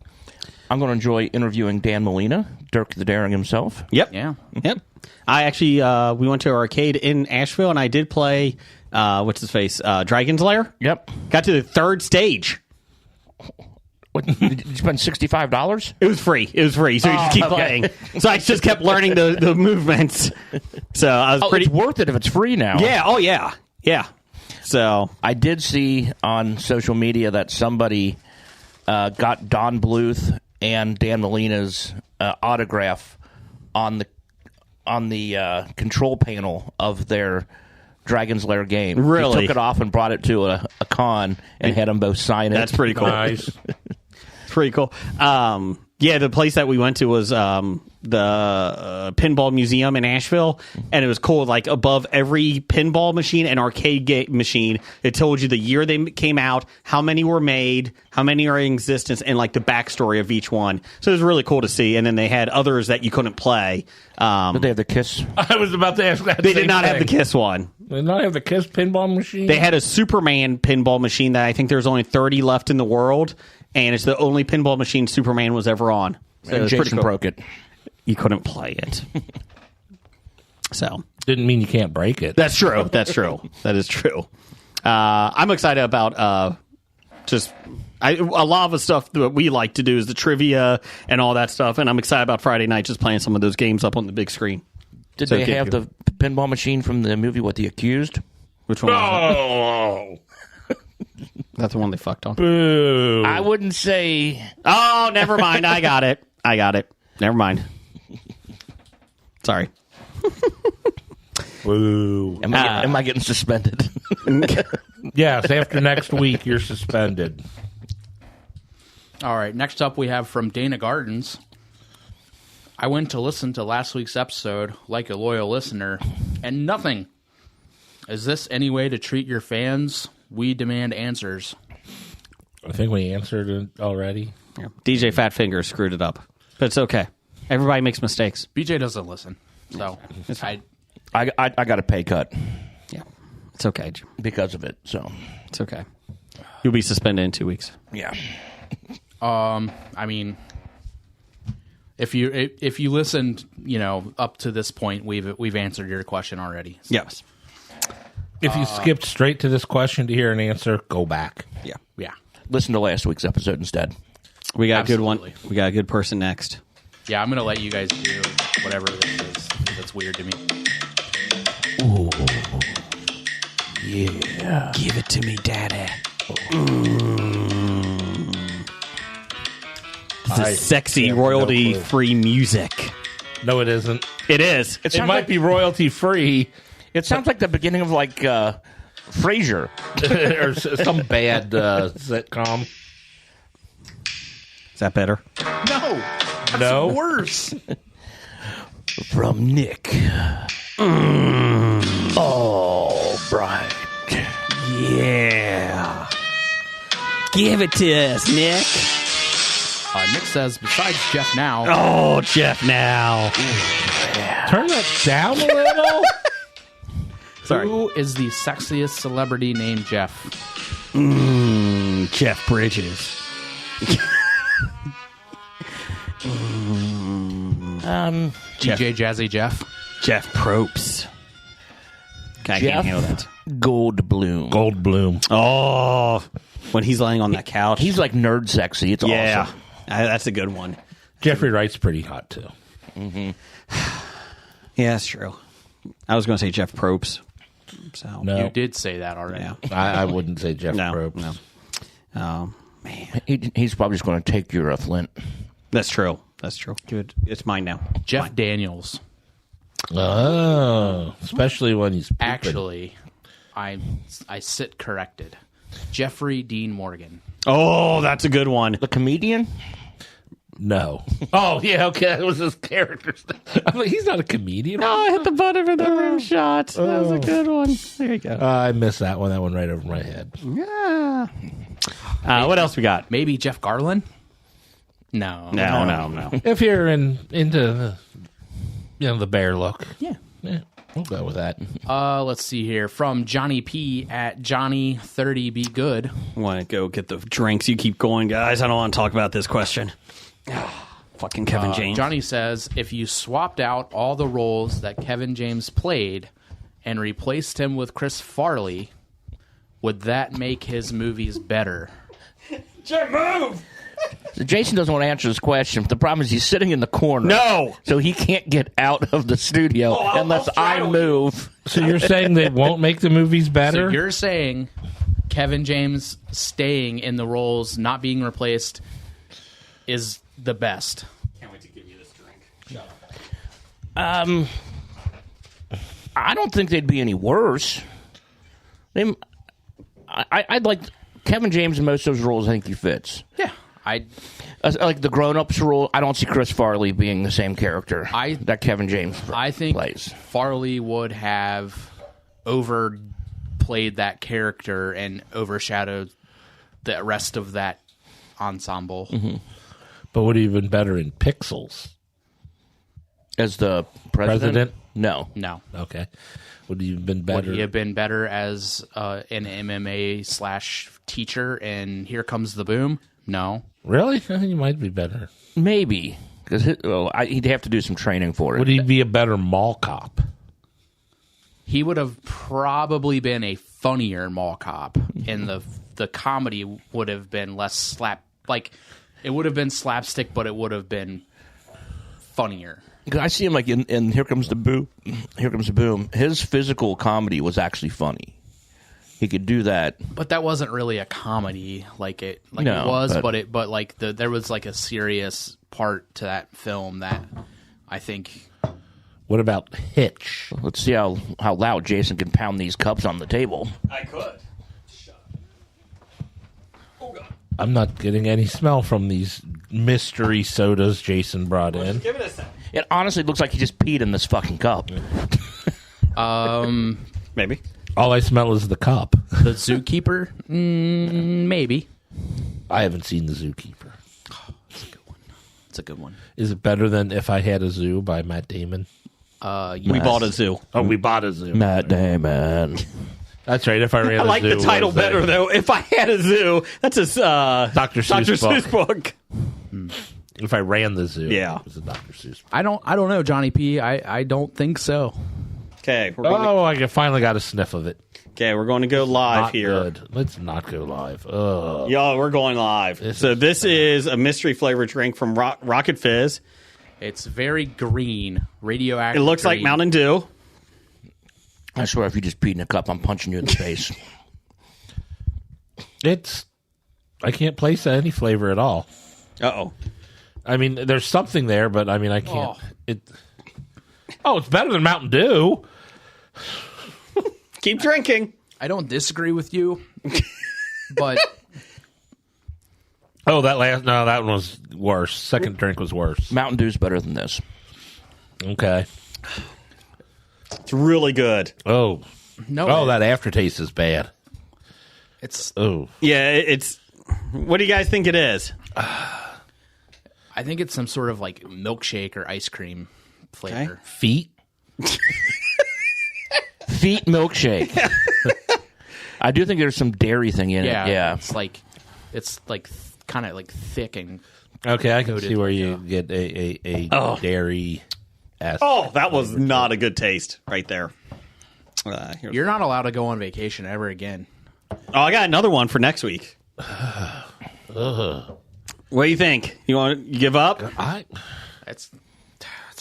I'm going to enjoy interviewing Dan Molina, Dirk the Daring himself. Yep. Yeah. Yep. I actually, we went to an arcade in Asheville, and I did play, what's his face, Dragon's Lair. Yep. Got to the third stage. What, did you spend $65? It was free. So you just keep playing. So I just kept learning the movements. So I was pretty It's worth it if it's free now. Yeah. Oh yeah. Yeah. So I did see on social media that somebody got Don Bluth and Dan Molina's autograph on the control panel of their Dragon's Lair game. Really? He took it off and brought it to a con and had them both sign it. that's pretty cool. Nice. It's pretty cool. Yeah, the place that we went to was the Pinball Museum in Asheville, and it was cool. Like above every pinball machine and arcade machine, it told you the year they came out, how many were made, how many are in existence, and like the backstory of each one. So it was really cool to see. And then they had others that you couldn't play. Did they have the Kiss? I was about to ask that. They did not have the Kiss one. They did not have the Kiss pinball machine. They had a Superman pinball machine that I think there's only 30 left in the world, and it's the only pinball machine Superman was ever on. So it And was pretty Jason cool. broke it. You couldn't play it. So Didn't mean you can't break it. that's true. That's true. That is true. I'm excited about a lot of the stuff that we like to do is the trivia and all that stuff, and I'm excited about Friday night just playing some of those games up on the big screen. Did So they get have you. the pinball machine from the movie The Accused? Which one? Was Oh, it? That's the one they fucked on. boo. I wouldn't say. Oh, never mind. I got it. Never mind. Sorry. Boo. Am I getting suspended? Yes, after next week, you're suspended. All right. Next up, we have from Dana Gardens. I went to listen to last week's episode like a loyal listener, and nothing. Is this any way to treat your fans? We demand answers. I think we answered it already. Yeah. DJ Fatfinger screwed it up, but it's okay. Everybody makes mistakes. BJ doesn't listen, so I got a pay cut Yeah, it's okay. Jim. because of it. So It's okay. You'll be suspended in 2 weeks. yeah. I mean, if you listened, up to this point, we've answered your question already. So. Yes. If you skipped straight to this question to hear an answer, go back. Yeah. Yeah. Listen to last week's episode instead. We got a good Absolutely. one. We got a good person next. Yeah, I'm going to let you guys do whatever this is. That's weird to me. Yeah. Give it to me, Daddy. This is sexy, have no royalty-free music. No, it isn't. It is. It might be royalty free It sounds like the beginning of Frasier. or some bad sitcom. Is that better? No. No. Worse. From Nick. Oh, bright. Yeah. Give it to us, Nick. Nick says, besides Jeff now, Oh, Jeff now. Turn that down a little. Sorry. who is the sexiest celebrity named Jeff? Jeff Bridges. DJ Jazzy Jeff? Jeff Probst. I can't Jeff handle that. Goldblum. Goldblum. Oh, when he's laying on that couch. He's like nerd sexy. It's yeah. awesome. That's a good one. Jeffrey Wright's pretty hot too. Yeah, that's true. I was going to say Jeff Probst. So No, You did say that already. yeah. I wouldn't say Jeff No, Probst. no. Oh, man. He's probably just going to take your Flint. That's true. That's true. Good. It's mine now. Jeff Daniels. Oh, especially when he's pooping. Actually, I sit corrected. Jeffrey Dean Morgan. Oh, that's a good one. The comedian? No. Oh, yeah, okay. That was his character. I'm like, he's not a comedian. Oh, I hit the button for the rim shot. That was a good one. There you go. I missed that one. That one right over my head. Yeah. What else we got? Maybe Jeff Garlin? No. No. If you're into the bear look. Yeah. Yeah, we'll go with that. Let's see here. From Johnny P at Johnny30 Be Good. Want to go get the drinks? You keep going, guys. I don't want to talk about this question. Fucking Kevin James. Johnny says, if you swapped out all the roles that Kevin James played and replaced him with Chris Farley, would that make his movies better? Move! So Jason doesn't want to answer this question. But the problem is he's sitting in the corner. No! So he can't get out of the studio unless I move. So you're saying they won't make the movies better? So you're saying Kevin James staying in the roles, not being replaced, is the best. Can't wait to give you this drink. I don't think they'd be any worse. I'd like Kevin James in most of those roles. I think he fits. Yeah. Like the grown-ups role, I don't see Chris Farley being the same character that Kevin James I think plays. Farley would have overplayed that character and overshadowed the rest of that ensemble. Mm-hmm. But would he have been better in Pixels? As the president? No. Okay. Would he have been better? Would he have been better as an MMA / teacher in Here Comes the Boom? No. Really? He might be better. Maybe. Because he'd have to do some training for it. Would he be a better mall cop? He would have probably been a funnier mall cop, and the comedy would have been less it would have been slapstick, but it would have been funnier. Because I see him like in Here Comes the Boom. Here Comes the Boom. His physical comedy was actually funny. He could do that, but that wasn't really a comedy it was. There was like a serious part to that film that I think. What about Hitch? Let's see how loud Jason can pound these cups on the table. I could. I'm not getting any smell from these mystery sodas Jason brought in. Give it a second. It honestly looks like he just peed in this fucking cup. Maybe. All I smell is the cup. The Zookeeper? Maybe. I haven't seen The Zookeeper. It's a good one. It's a good one. Is it better than If I Had a Zoo by Matt Damon? We bought a zoo. Oh, we bought a zoo. Matt Damon. That's right. If I ran I like the title better, though. If I Had a Zoo. That's a Dr. Seuss book. If I ran the zoo, Yeah. it was a Dr. Seuss book. I don't know, Johnny P. I don't think so. Okay, I finally got a sniff of it. we're going to go live Not here. good. Let's not go live. Ugh. Y'all, we're going live. This is a mystery flavored drink from Rocket Fizz. It's very green, radioactive. It looks like green. Mountain Dew. I swear, if you just peed in a cup, I'm punching you in the face. I can't place any flavor at all. Uh-oh. I mean, there's something there, but I mean, I can't. It's better than Mountain Dew. Keep drinking. I don't disagree with you, but that one was worse. Second drink was worse. Mountain Dew's better than this. Okay. It's really good. Oh, no. That aftertaste is bad. It's. Oh, Yeah, it's... What do you guys think it is? I think it's some sort of like milkshake or ice cream flavor. feet. Feet milkshake. I do think there's some dairy thing in it. Yeah. It's kind of thick and. Okay, I can Coated see where like you a- get a dairy. Oh, that was not a good taste right there. You're not allowed to go on vacation ever again. I got another one for next week. What do you think? You want to give up? That's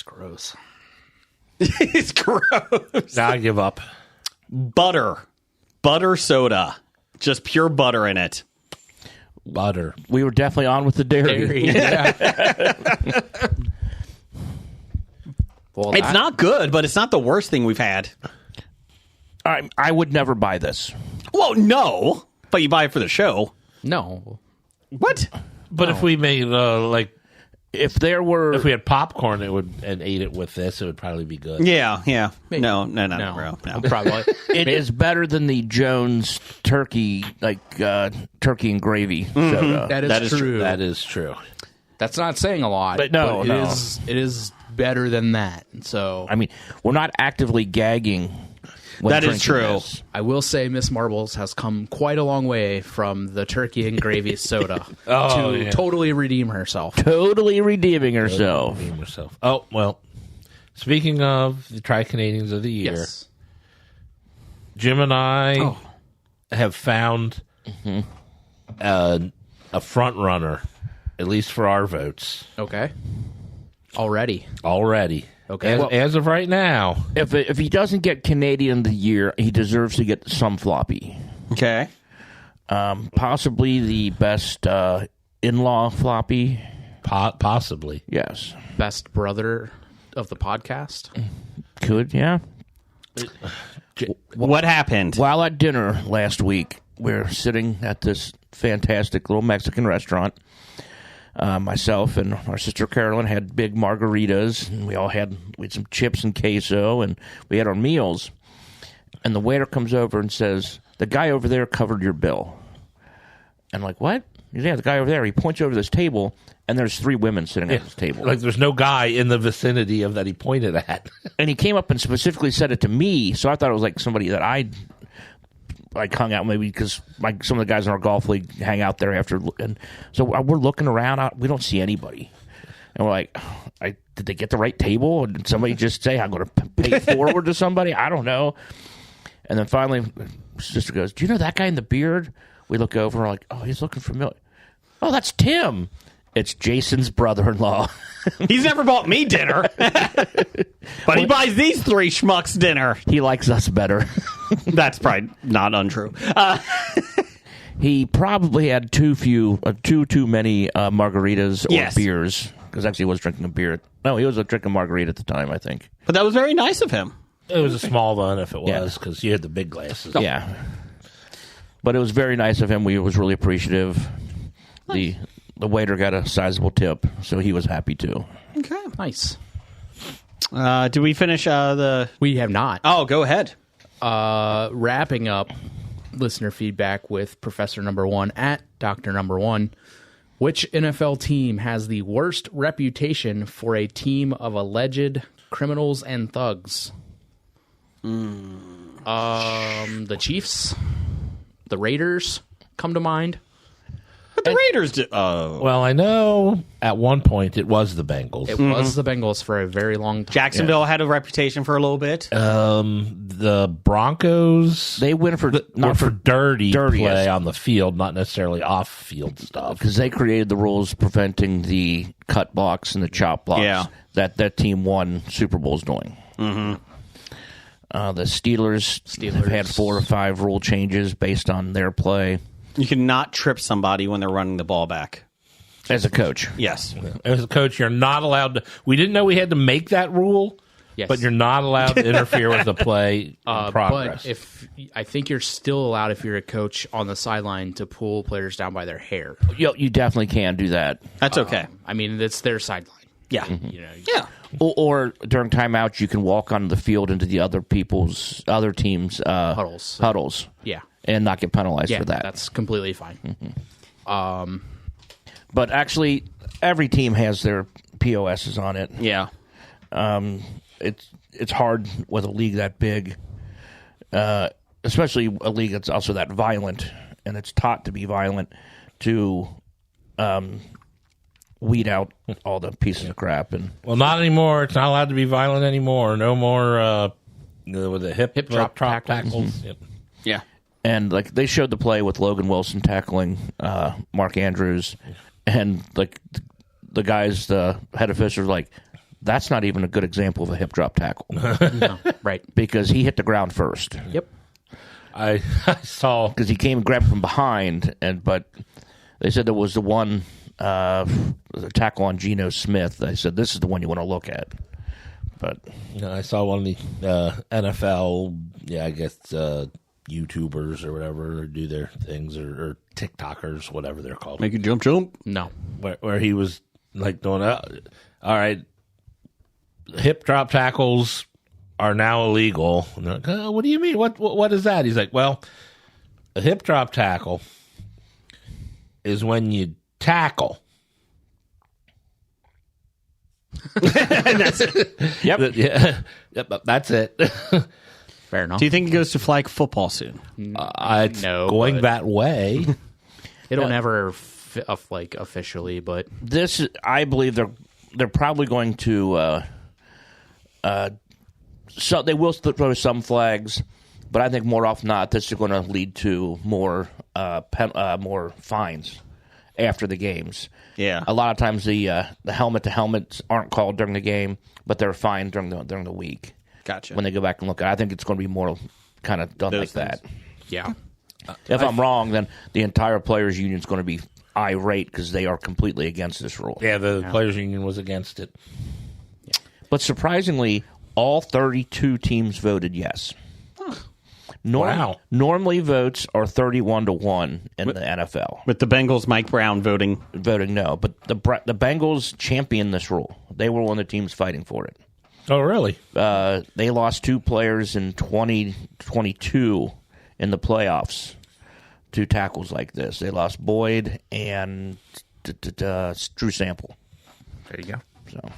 gross. It's gross. I give up. Butter soda. Just pure butter in it. Butter. We were definitely on with the dairy. Yeah. Well, It's not good, but it's not the worst thing we've had. I would never buy this. Well, no, but you buy it for the show. No. What? But if we made If we had popcorn, and ate it with this, it would probably be good. Yeah. Maybe. No, No. bro. No. Probably. it is better than the Jones turkey, turkey and gravy soda. That is true. That is true. That's not saying a lot. But no. It is better than that. So I mean, we're not actively gagging. When That is drinking true. this. I will say Miss Marbles has come quite a long way from the turkey and gravy soda to totally redeem herself. Totally redeeming herself. Redeem herself. Oh, well, speaking of the Tri-Canadians of the Year, Yes. Jim and I have found a front runner, at least for our votes, Okay. Already. Okay. Okay. As of right now, If he doesn't get Canadian of the Year, he deserves to get some floppy. Okay. Possibly the best in-law floppy. possibly. Yes. Best brother of the podcast. Could, yeah. What happened? While at dinner last week, we're sitting at this fantastic little Mexican restaurant. Myself and our sister Carolyn had big margaritas, and we had some chips and queso, and we had our meals. And the waiter comes over and says, "The guy over there covered your bill." And I'm like, "What?" Yeah, the guy over there. He points over this table, and there's 3 women sitting at this table. Like there's no guy in the vicinity of that he pointed at. And he came up and specifically said it to me, so I thought it was like somebody that I hung out maybe because some of the guys in our golf league hang out there after. And so we're looking around. We don't see anybody. And we're like, did they get the right table? And did somebody just say, I'm going to pay forward to somebody? I don't know. And then finally, sister goes, "Do you know that guy in the beard?" We look over and we're like, "Oh, he's looking familiar." "Oh, that's Tim." It's Jason's brother-in-law. He's never bought me dinner, but he buys these 3 schmucks dinner. He likes us better. That's probably not untrue. He probably had too many margaritas or Yes. beers, because actually he was drinking a beer. No, he was drinking margarita at the time, I think. But that was very nice of him. It was a small one if it Yeah. was, because you had the big glasses. Yeah. But it was very nice of him. We was really appreciative. The waiter got a sizable tip, so he was happy too. Okay. Nice. Do we finish the... We have not. Oh, go ahead. Wrapping up listener feedback with Professor Number 1 at Dr. Number 1. Which NFL team has the worst reputation for a team of alleged criminals and thugs? The Chiefs? The Raiders come to mind? But the Raiders do... Well, I know at one point it was the Bengals. It was the Bengals for a very long time. Jacksonville had a reputation for a little bit. The Broncos, They went for were for dirty dirtiest. play on the field, not necessarily off-field stuff. because they created the rules preventing the cut blocks and the chop blocks. Yeah. that team won Super Bowls doing. Mm-hmm. The Steelers have had 4 or 5 rule changes based on their play You cannot trip somebody when they're running the ball back. as a coach. Yes. As a coach, you're not allowed to. We didn't know we had to make that rule, Yes. but you're not allowed to interfere with the play in progress. But I think you're still allowed, if you're a coach on the sideline, to pull players down by their hair. You definitely can do that. That's okay. I mean, it's their sideline. Yeah. You know, Yeah. Or during timeouts, you can walk onto the field into the other teams' huddles, yeah, and not get penalized yeah. for that. That's completely fine. But actually, every team has their POSs on it. Yeah. It's hard with a league that big, especially a league that's also that violent, and it's taught to be violent, to weed out all the pieces of crap. And Well, not anymore. It's not allowed to be violent anymore. No more with the hip drop tackles. Yep. Yeah. And like they showed the play with Logan Wilson tackling Mark Andrews, and like the guys, the head officials, were like, that's not even a good example of a hip drop tackle No, right? because he hit the ground first. Yep. I saw. Because he came and grabbed from behind, but they said there was the one tackle on Geno Smith. They said this is the one you want to look at But I saw one of the NFL, I guess YouTubers or whatever do their things, or TikTokers, whatever they're called. Make you jump. No. Where he was like doing, all right, hip drop tackles are now illegal. And they're like, oh, what do you mean? What is that? He's like, well, a hip drop tackle is when you tackle. That's it. yep. Yep, that's it. Fair enough. Do you think he goes to flag football soon? It's No, going but- that way. It'll never officially, but This, I believe, they're probably going to. So they will throw some flags, but I think more often than not, this is going to lead to more fines after the games. Yeah. A lot of times the helmet to helmets aren't called during the game, but they're fined during the week. Gotcha. When they go back and look at it. I think it's going to be more kind of done Those like that. yeah. If I'm wrong, then the entire players' union is going to be irate because they are completely against this rule. Yeah, the players' union was against it. But surprisingly, all 32 teams voted yes. Wow. Normally votes are 31-1 in the NFL. With the Bengals, Mike Brown voting. Voting no, but the Bengals championed this rule. They were one of the teams fighting for it. Oh, really? They lost 2 players in 2022 in the playoffs. 2 tackles like this. They lost Boyd and Drew Sample. There you go. So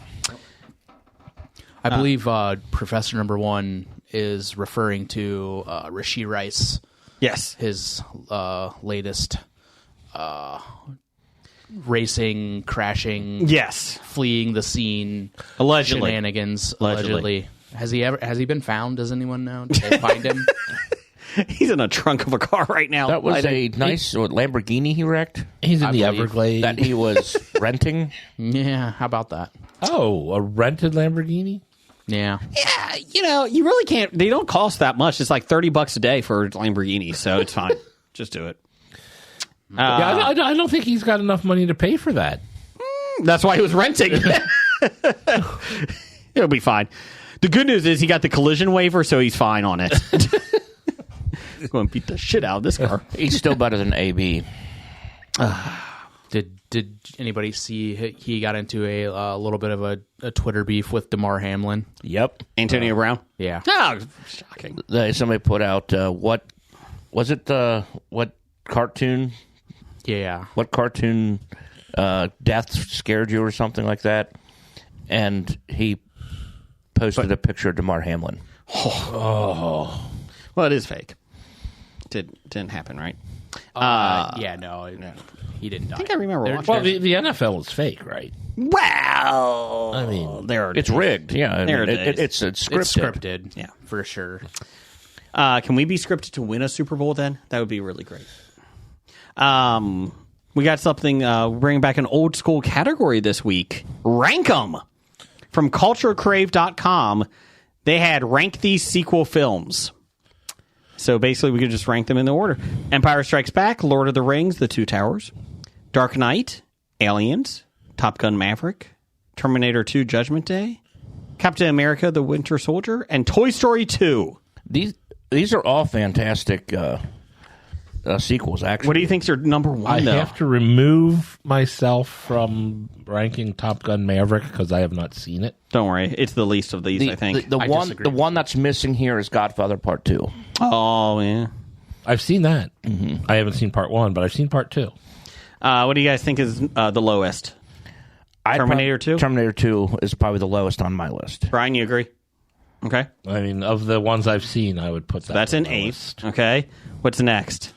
I believe Professor Number One is referring to Rashee Rice, Yes. his latest racing, crashing, Yes. fleeing the scene, Allegedly. shenanigans. Allegedly. Has he been found? Does anyone know? Did they find him? He's in a trunk of a car right now. that was a nice Lamborghini he wrecked He's in I the believe Everglades. that he was renting. Yeah. How about that? Oh, a rented Lamborghini? Yeah. Yeah, you really can't. They don't cost that much. It's like $30 a day for a Lamborghini, so it's fine. Just do it. Yeah, I don't think he's got enough money to pay for that. That's why he was renting. It'll be fine. The good news is he got the collision waiver, so he's fine on it. Going to beat the shit out of this car. He's still better than AB. Did anybody see he got into a little bit of a Twitter beef with DeMar Hamlin? Yep. Antonio Brown? Yeah. Oh, shocking. Somebody put out what was it? What cartoon? Yeah. What cartoon death scared you or something like that? And he posted a picture of DeMar Hamlin. Well, it is fake. Didn't happen, right? Yeah, no, he didn't die. I think I remember watching Well, the NFL is fake, right? Well, I mean, there are It's rigged. Yeah, I There mean, it is. it's scripted. It's scripted. Yeah. For sure. Can we be scripted to win a Super Bowl then? That would be really great. We got something, bringing back an old school category this week. Rank 'em. From culturecrave.com, they had rank these sequel films. So basically we could just rank them in the order. Empire Strikes Back, Lord of the Rings, The Two Towers, Dark Knight, Aliens, Top Gun Maverick, Terminator 2 Judgment Day, Captain America The Winter Soldier, and Toy Story 2. These are all fantastic sequels, actually. What do you think's your number one, I though? have to remove myself from ranking Top Gun Maverick because I have not seen it. Don't worry. It's the least of these, I think. The I one disagree. the one that's missing here is Godfather Part 2. Oh, yeah. I've seen that. Mm-hmm. I haven't seen Part 1, but I've seen Part 2. What do you guys think is the lowest? Terminator 2? Terminator 2 is probably the lowest on my list. Brian, you agree? Okay. I mean, of the ones I've seen, I would put that. That's on an my 8. list. Okay. What's next?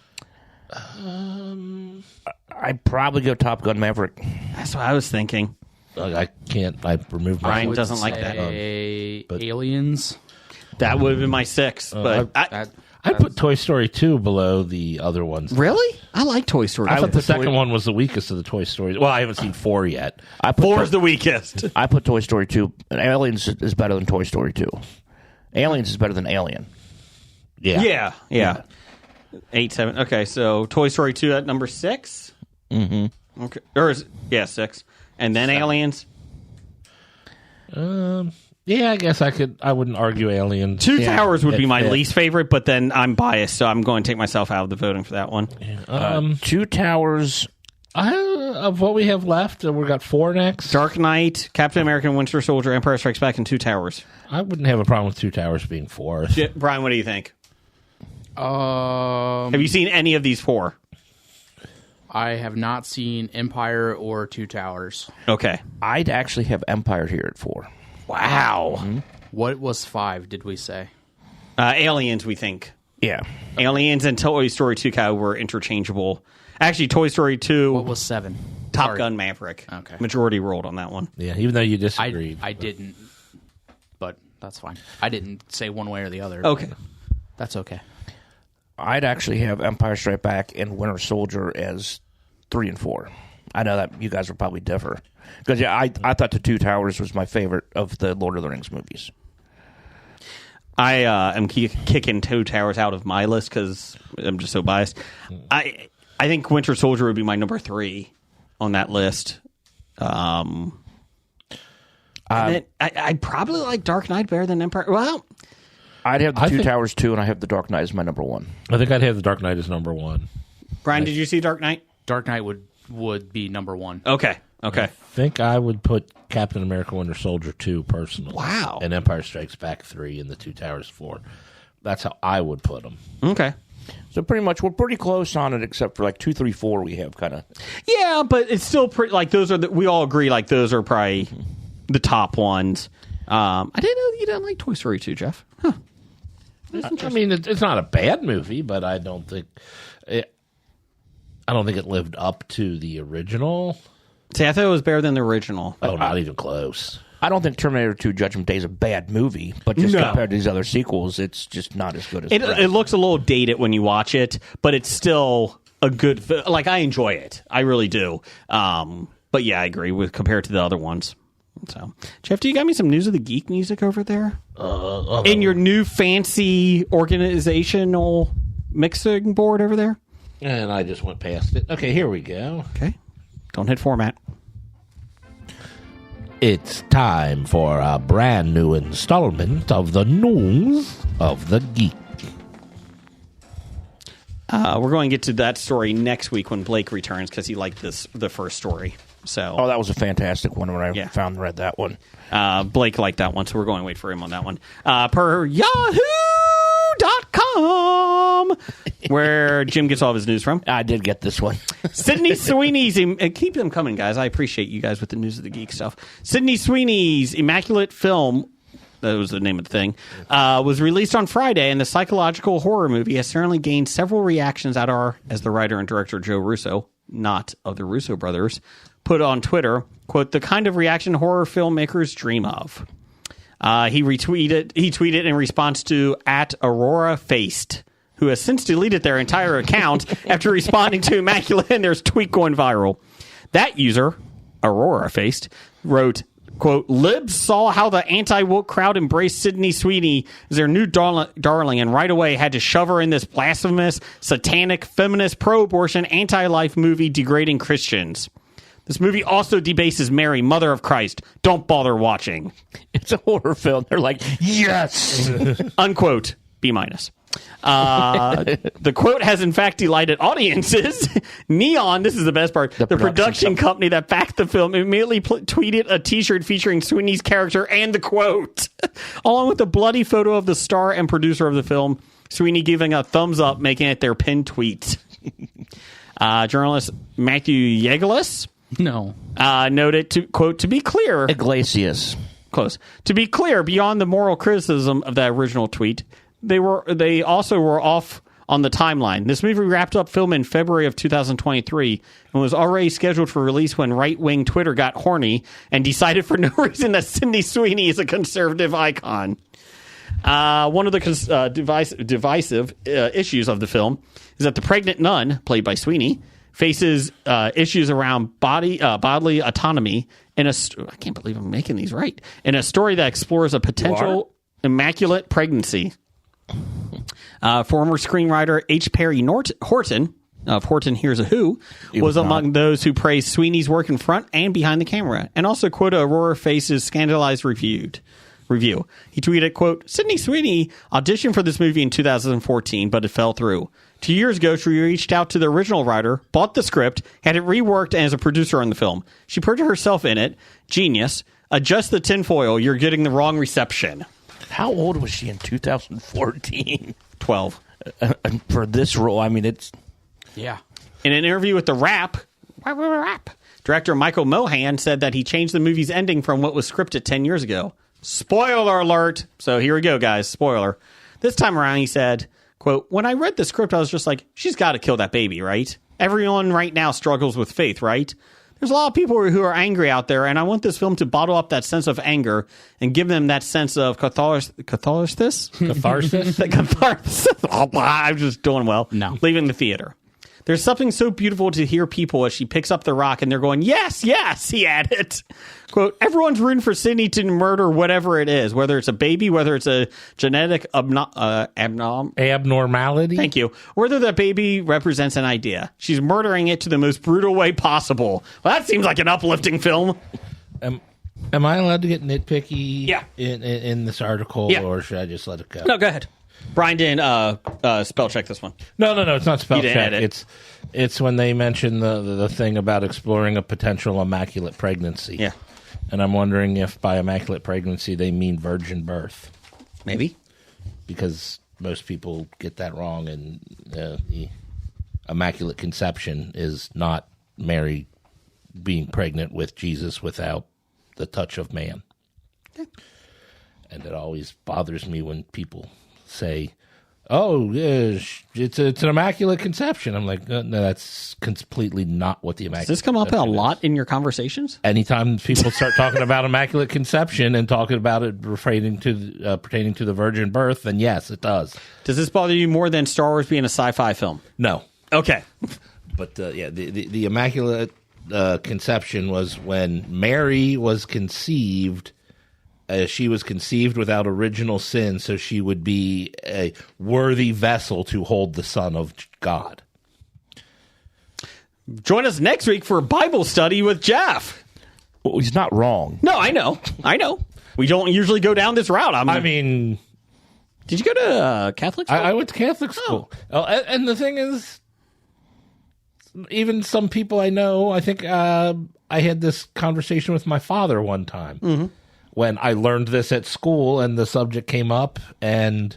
I'd probably go Top Gun Maverick. That's what I was thinking. I can't. I removed Brian myself. doesn't like that. but- Aliens. That would have been my 6. But I'd put Toy Story 2 below the other ones. really? I like Toy Story. I thought the second one was the weakest of the Toy Stories. Well, I haven't seen 4 yet. I put 4 is the weakest. I put Toy Story 2. Aliens is better than Toy Story 2. Aliens is better than Alien. Yeah. Yeah. 8, 7. Okay, so Toy Story 2 at number 6? Mm-hmm. Okay. 6. And then Aliens? Yeah, I guess I wouldn't argue Alien. Two Towers would be my fit. least favorite, but then I'm biased, so I'm going to take myself out of the voting for that one. Two Towers. Of what we have left, we got 4 next. Dark Knight, Captain America, Winter Soldier, Empire Strikes Back, and Two Towers. I wouldn't have a problem with Two Towers being 4th. Yeah, Brian, what do you think? Have Have you seen any of these 4? I have not seen Empire or Two Towers. Okay. I'd actually have Empire here at 4. Wow. Mm-hmm. What was 5, did we say? Aliens, we think. Yeah. Aliens and Toy Story 2 were interchangeable. Actually, Toy Story 2, What was 7? Top Sorry. Gun Maverick. Okay. Majority rolled on that one. Yeah, even though you disagreed. I didn't, but that's fine. I didn't say one way or the other. Okay. That's okay. I'd actually have Empire Strike Back and Winter Soldier as 3 and 4. I know that you guys will probably differ. Because I thought the Two Towers was my favorite of the Lord of the Rings movies. I am kicking Two Towers out of my list because I'm just so biased. I think Winter Soldier would be my number 3 on that list. And then I probably like Dark Knight better than Empire. Well, I'd have the Two Towers 2, and I have the Dark Knight as my number 1. I think I'd have the Dark Knight as number 1. Brian, did you see Dark Knight? Dark Knight would be number 1. Okay. I think I would put Captain America Winter Soldier 2 personally. Wow. And Empire Strikes Back 3 and the Two Towers 4. That's how I would put them. Okay. So pretty much we're pretty close on it, except for like 2, 3, 4 we have kind of. Yeah, but it's still pretty. Like those are we all agree. Like those are probably the top ones. I didn't know you didn't like Toy Story 2, Jeff. Huh. I mean, it's not a bad movie, but I don't think it lived up to the original. See, I thought it was better than the original. Oh, not even close. I don't think Terminator 2 Judgment Day is a bad movie, but just compared to these other sequels, it's just not as good as the rest. It looks a little dated when you watch it, but it's still a good. Like I enjoy it, I really do. But yeah, I agree with compared to the other ones. So, Jeff, do you got me some News of the Geek music over there? In your new fancy organizational mixing board over there? And I just went past it. Okay, here we go. Okay. Don't hit format. It's time for a brand new installment of the News of the Geek. We're going to get to that story next week when Blake returns because he liked the first story. So, that was a fantastic one when I read that one. Blake liked that one, so we're going to wait for him on that one. Per Yahoo.com, where Jim gets all of his news from. I did get this one. Sydney Sweeney's... keep them coming, guys. I appreciate you guys with the News of the Geek stuff. Sydney Sweeney's Immaculate Film... That was the name of the thing. Was released on Friday, and the psychological horror movie has certainly gained several reactions as the writer and director Joe Russo, not of the Russo brothers, put on Twitter, quote, the kind of reaction horror filmmakers dream of. He tweeted in response to @AuroraFaced, who has since deleted their entire account after responding to Immaculate and their tweet going viral. That user, AuroraFaced, wrote, quote, libs saw how the anti-woke crowd embraced Sydney Sweeney as their new darling and right away had to shove her in this blasphemous, satanic, feminist, pro-abortion, anti-life movie degrading Christians. This movie also debases Mary, Mother of Christ. Don't bother watching. It's a horror film. They're like, yes! Unquote. B-. The quote has in fact delighted audiences. Neon, this is the best part, the production company that backed the film immediately tweeted a t-shirt featuring Sweeney's character and the quote, along with a bloody photo of the star and producer of the film, Sweeney giving a thumbs up, making it their pinned tweet. Journalist Matthew Yeglis noted, to quote, to be clear... Iglesias. Close. To be clear, beyond the moral criticism of that original tweet, they also were off on the timeline. This movie wrapped up film in February of 2023 and was already scheduled for release when right-wing Twitter got horny and decided for no reason that Sydney Sweeney is a conservative icon. One of the divisive issues of the film is that the pregnant nun, played by Sweeney, faces issues around bodily autonomy in I can't believe I'm making these right, in a story that explores a potential immaculate pregnancy. Former screenwriter H. Perry Horton of Horton Hears a Who, was among those who praised Sweeney's work in front and behind the camera, and also quoted Aurora Face's scandalized review. He tweeted, quote, Sydney Sweeney auditioned for this movie in 2014, but it fell through. 2 years ago, she reached out to the original writer, bought the script, had it reworked, and is a producer on the film. She put herself in it. Genius. Adjust the tinfoil. You're getting the wrong reception. How old was she in 2014? 12. For this role, I mean, it's... Yeah. In an interview with The Wrap, director Michael Mohan said that he changed the movie's ending from what was scripted 10 years ago. Spoiler alert. So here we go, guys. Spoiler. This time around, he said, quote, when I read the script, I was just like, she's got to kill that baby, right? Everyone right now struggles with faith, right? There's a lot of people who are angry out there, and I want this film to bottle up that sense of anger and give them that sense of catharsis? Catharsis? Catharsis. I'm just doing well. No. Leaving the theater. There's something so beautiful to hear people as she picks up the rock and they're going, yes, yes, he added. Quote, everyone's rooting for Sydney to murder whatever it is, whether it's a baby, whether it's a genetic abnormality. Thank you. Whether that baby represents an idea. She's murdering it to the most brutal way possible. Well, that seems like an uplifting film. Am I allowed to get nitpicky Yeah. in this article, Yeah. or should I just let it go? No, go ahead. Brian didn't spell check this one. No, it's not spell You didn't check. edit. It's when they mention the thing about exploring a potential immaculate pregnancy. Yeah. And I'm wondering if by immaculate pregnancy they mean virgin birth, Maybe. because most people get that wrong, and the immaculate conception is not Mary being pregnant with Jesus without the touch of man. And it always bothers me when people say, oh, yeah, it's an immaculate conception. I'm like, no, that's completely not what the immaculate Does this come up a conception lot is. in your conversations? Anytime people start talking about immaculate conception and talking about it pertaining to the virgin birth, then yes, it does. Does this bother you more than Star Wars being a sci-fi film? No. Okay. But the immaculate conception was when Mary was conceived. She was conceived without original sin, so she would be a worthy vessel to hold the Son of God. Join us next week for a Bible study with Jeff. Well, he's not wrong. No, I know. We don't usually go down this route. I mean, did you go to Catholic school? I went to Catholic school. Oh, and the thing is, even some people I know, I think I had this conversation with my father one time when I learned this at school and the subject came up, and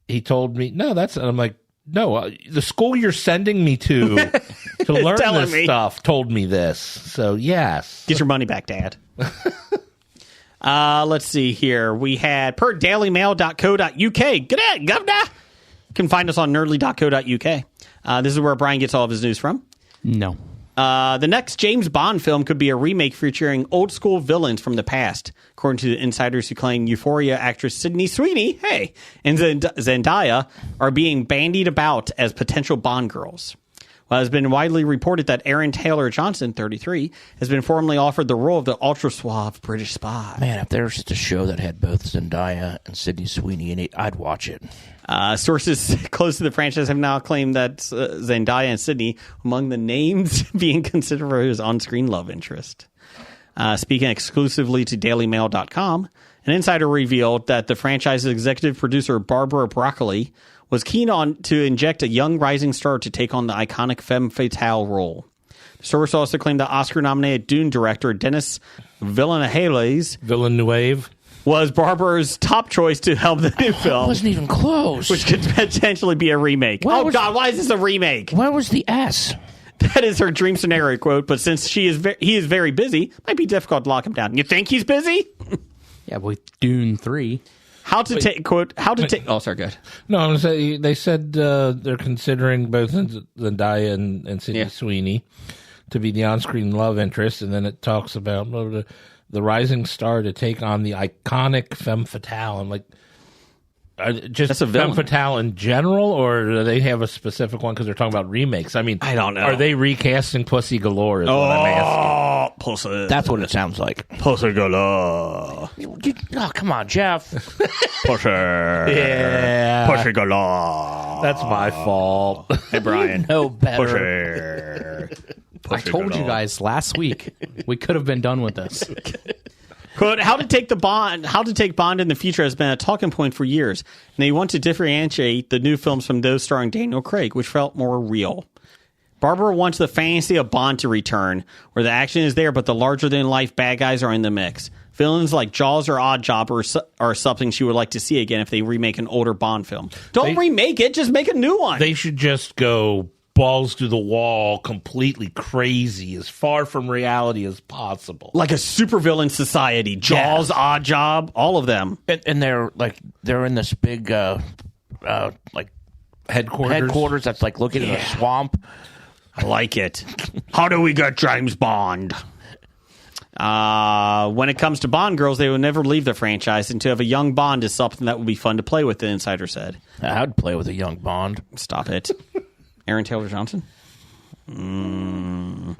he told me, no, and I'm like, no, the school you're sending me to learn this stuff told me this. So, yes. Get your money back, Dad. Let's see here. We had per dailymail.co.uk. G'day, governor. You can find us on nerdly.co.uk. This is where Brian gets all of his news from. No. The next James Bond film could be a remake featuring old school villains from the past, according to the insiders who claim Euphoria actress Sydney Sweeney, and Zendaya are being bandied about as potential Bond girls. Well, it has been widely reported that Aaron Taylor Johnson, 33, has been formally offered the role of the ultra suave British spy. Man, if there was just a show that had both Zendaya and Sydney Sweeney in it, I'd watch it. Sources close to the franchise have now claimed that Zendaya and Sydney among the names being considered for his on-screen love interest. Speaking exclusively to DailyMail.com, an insider revealed that the franchise's executive producer Barbara Broccoli was keen to inject a young rising star to take on the iconic femme fatale role. The source also claimed that Oscar-nominated Dune director Denis Villeneuve was Barbara's top choice to help the new film. It wasn't even close. Which could potentially be a remake. God, why is this a remake? Where was the S? That is her dream scenario quote, but since he is very busy, it might be difficult to lock him down. You think he's busy? Yeah, with Dune 3. Oh, sorry, go ahead. No, I'm going to say they said they're considering both Zendaya and Sydney Sweeney to be the on-screen love interest, and then it talks about the rising star to take on the iconic femme fatale. I'm like, just femme fatale in general, or do they have a specific one because they're talking about remakes? I mean, I don't know. Are they recasting Pussy Galore is what I'm asking. Pussy. That's what it sounds like. Pussy Galore. Oh, come on, Jeff. Pussy. Yeah. Pussy Galore. That's my fault. Hey, Brian. No better. I told you guys last week we could have been done with this. Quote, how to take Bond in the future has been a talking point for years, and they want to differentiate the new films from those starring Daniel Craig, which felt more real. Barbara wants the fantasy of Bond to return, where the action is there, but the larger-than-life bad guys are in the mix. Villains like Jaws or Oddjob are something she would like to see again if they remake an older Bond film. Don't remake it, just make a new one. They should just go balls to the wall, completely crazy, as far from reality as possible. Like a supervillain society. Jaws, Oddjob, all of them. And they're in this big like Headquarters that's like looking in a swamp. I like it. How do we get James Bond? When it comes to Bond girls, they will never leave the franchise, and to have a young Bond is something that would be fun to play with, the insider said. I'd play with a young Bond. Stop it. Aaron Taylor-Johnson? Hiring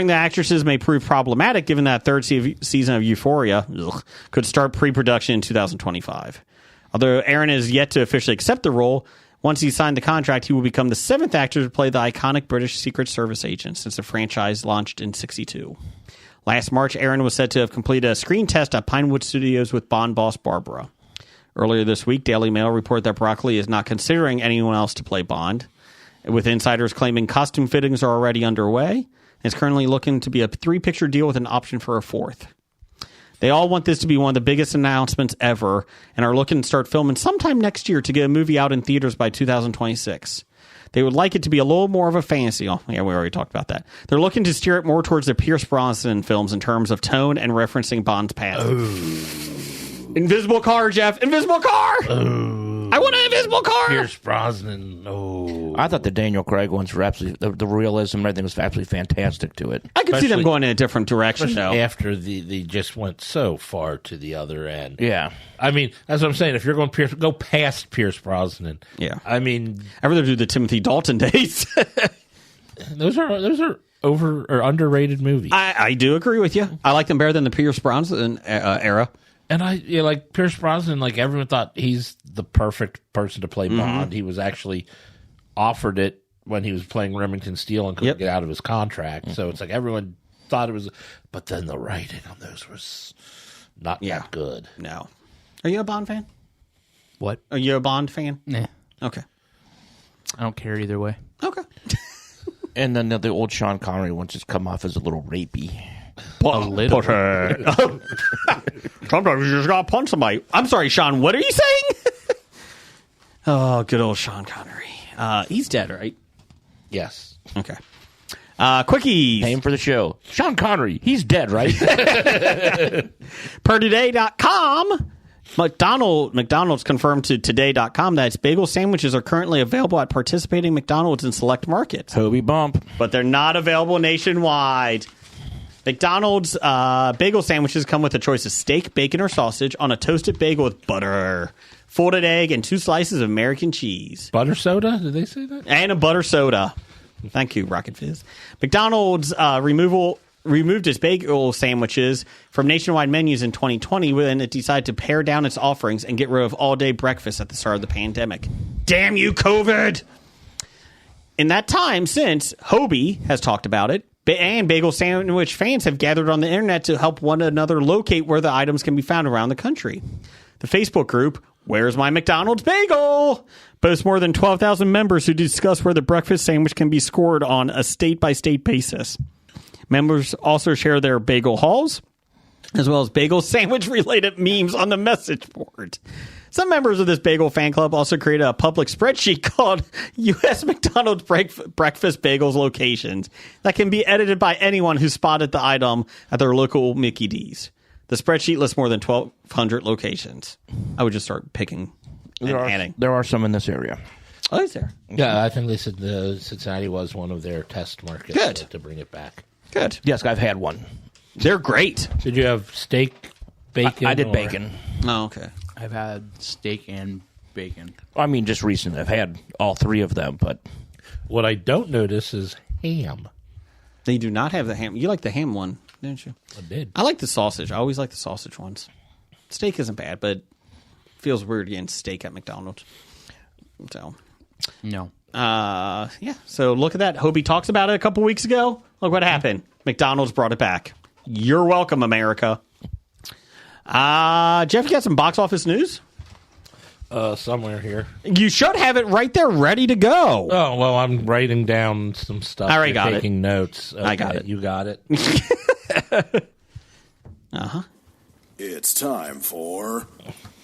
the actresses may prove problematic given that third season of Euphoria could start pre-production in 2025. Although Aaron is yet to officially accept the role, once he signed the contract, he will become the 7th actor to play the iconic British Secret Service agent since the franchise launched in '62. Last March, Aaron was said to have completed a screen test at Pinewood Studios with Bond boss Barbara. Earlier this week, Daily Mail reported that Broccoli is not considering anyone else to play Bond, with insiders claiming costume fittings are already underway, and is currently looking to be a 3-picture deal with an option for a 4th. They all want this to be one of the biggest announcements ever and are looking to start filming sometime next year to get a movie out in theaters by 2026. They would like it to be a little more of a fantasy. Oh, yeah, we already talked about that. They're looking to steer it more towards the Pierce Brosnan films in terms of tone and referencing Bond's past. Invisible car, Jeff. Invisible car. I want an invisible car. Pierce Brosnan. Oh, I thought the Daniel Craig ones were absolutely the realism and everything was absolutely fantastic to it. I could see them going in a different direction, though. After they just went so far to the other end. Yeah, I mean, that's what I'm saying. If you're going go past Pierce Brosnan. Yeah, I mean, I'd rather do the Timothy Dalton days. those are over or underrated movies. I do agree with you. I like them better than the Pierce Brosnan era. And like Pierce Brosnan, like everyone thought he's the perfect person to play Bond. He was actually offered it when he was playing Remington Steele and couldn't get out of his contract. So it's like everyone thought it was, but then the writing on those was not that good. No. Are you a Bond fan? What? Are you a Bond fan? Nah. Okay. I don't care either way. Okay. and then the old Sean Connery ones just come off as a little rapey. A little. Sometimes you just gotta punch somebody. I'm sorry, Sean. What are you saying? Oh, good old Sean Connery. He's dead, right? Yes. Okay. Quickies. Name for the show. Sean Connery. He's dead, right? Per today.com, McDonald's confirmed to today.com that its bagel sandwiches are currently available at participating McDonald's in select markets. Hobie Bump. But they're not available nationwide. McDonald's bagel sandwiches come with a choice of steak, bacon, or sausage on a toasted bagel with butter, folded egg, and 2 slices of American cheese. Butter soda? Did they say that? And a butter soda. Thank you, Rocket Fizz. McDonald's removed its bagel sandwiches from nationwide menus in 2020 when it decided to pare down its offerings and get rid of all-day breakfast at the start of the pandemic. Damn you, COVID! In that time since, Hobie has talked about it, and bagel sandwich fans have gathered on the internet to help one another locate where the items can be found around the country. The Facebook group, Where's My McDonald's Bagel? Boasts more than 12,000 members who discuss where the breakfast sandwich can be scored on a state-by-state basis. Members also share their bagel hauls, as well as bagel sandwich-related memes on the message board. Some members of this bagel fan club also created a public spreadsheet called U.S. McDonald's Breakfast Bagels Locations that can be edited by anyone who spotted the item at their local Mickey D's. The spreadsheet lists more than 1,200 locations. I would just start picking and adding. There are some in this area. Oh, is there? Yeah, I think they said Cincinnati was one of their test markets. Good. To bring it back. Good. Yes, I've had one. They're great. Did you have steak, bacon? I did bacon. Oh, okay. I've had steak and bacon. I mean, just recently. I've had all 3 of them, but What I don't notice is ham. They do not have the ham. You like the ham one, didn't you? I did. I like the sausage. I always like the sausage ones. Steak isn't bad, but it feels weird getting steak at McDonald's. So, No. Yeah. So look at that. Hobie talks about it a couple weeks ago. Look what happened. McDonald's brought it back. You're welcome, America. Jeff, you got some box office news? Somewhere here. You should have it right there, ready to go. Oh, well, I'm writing down some stuff. I already got taking notes. Okay, I got it. You got it. Uh-huh. It's time for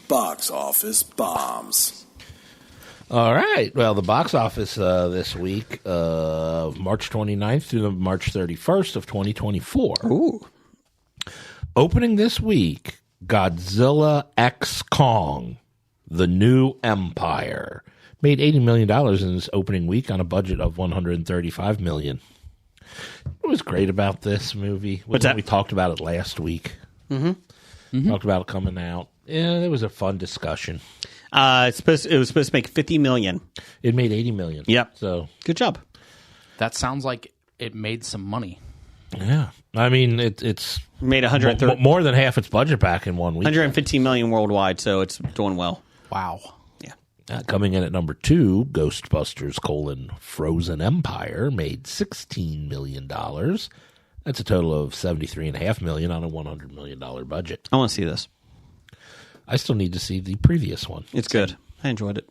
Box Office Bombs. All right. Well, the box office this week, March 29th through March 31st of 2024. Ooh. Opening this week, Godzilla X Kong, The New Empire, made $80 million in its opening week on a budget of $135 million. What was great about this movie? What's that? We talked about it last week. Talked about it coming out. Yeah, it was a fun discussion. It was supposed to make $50 million. It made $80 million. Yep. So Good job. That sounds like it made some money. yeah, I mean it's Made 130 more than half its budget back in 1 week. 115 million worldwide, so it's doing well. Wow. Yeah. Coming in at number 2, Ghostbusters: Frozen Empire made $16 million. That's a total of $73.5 million on a $100 million budget. I want to see this. I still need to see the previous one. It's good. I enjoyed it.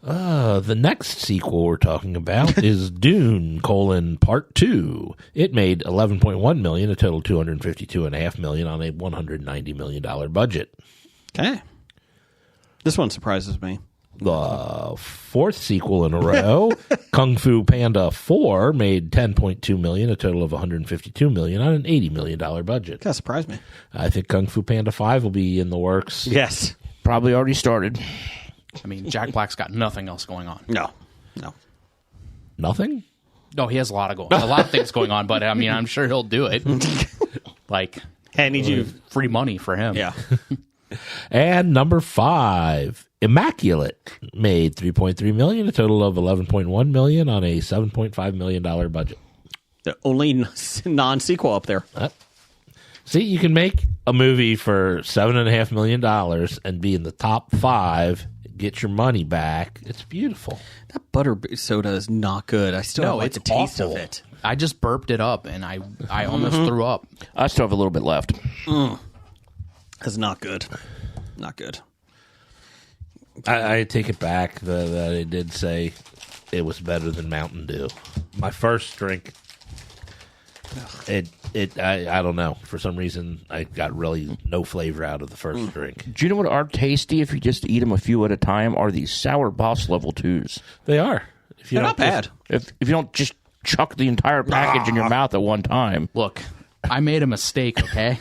The next sequel we're talking about is Dune: Part 2. It made $11.1 million, a total of $252.5 million on a $190 million budget. Okay. This one surprises me. The fourth sequel in a row, Kung Fu Panda 4, made $10.2 million, a total of $152 million on an $80 million budget. That surprised me. I think Kung Fu Panda 5 will be in the works. Yes. Probably already started. I mean, Jack Black's got nothing else going on. No. Nothing? No, he has a lot of things going on, but I mean, I'm sure he'll do it. Like, Hey, I need you. free money for him. Yeah. And number 5, Immaculate, made $3.3 million, a total of $11.1 million on a $7.5 million budget. The only non-sequel up there. See, you can make a movie for $7.5 million and be in the top 5, get your money back. It's beautiful. That butter soda is not good. I still don't like it's the taste awful. of it. I just burped it up, and I almost threw up. I still have a little bit left. It's not good. Not good. I take it back that I did say it was better than Mountain Dew. My first drink, I don't know. For some reason, I got really no flavor out of the first drink. Do you know what are tasty if you just eat them a few at a time? Are these Sour Boss Level 2s. They are. If you They're not bad. If you don't just chuck the entire package in your mouth at one time. Look, I made a mistake, okay?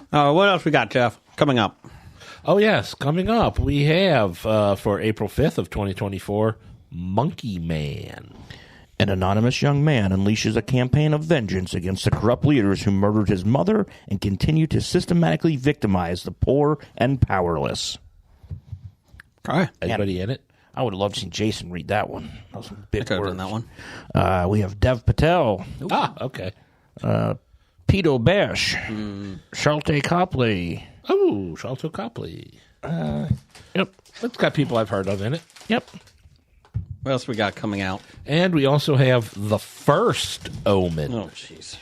What else we got, Jeff? Coming up. Oh, yes. Coming up, we have, for April 5th of 2024, Monkey Man. An anonymous young man unleashes a campaign of vengeance against the corrupt leaders who murdered his mother and continue to systematically victimize the poor and powerless. Okay. Anybody in it? I would have loved to see Jason read that one. That was a big I could have word. done that one. We have Dev Patel, Okay. Pete Besh, Sharlte Copley. Oh, Shalto Copley. Yep. It's got people I've heard of in it. Yep. What else we got coming out? And we also have The First Omen. Oh, jeez.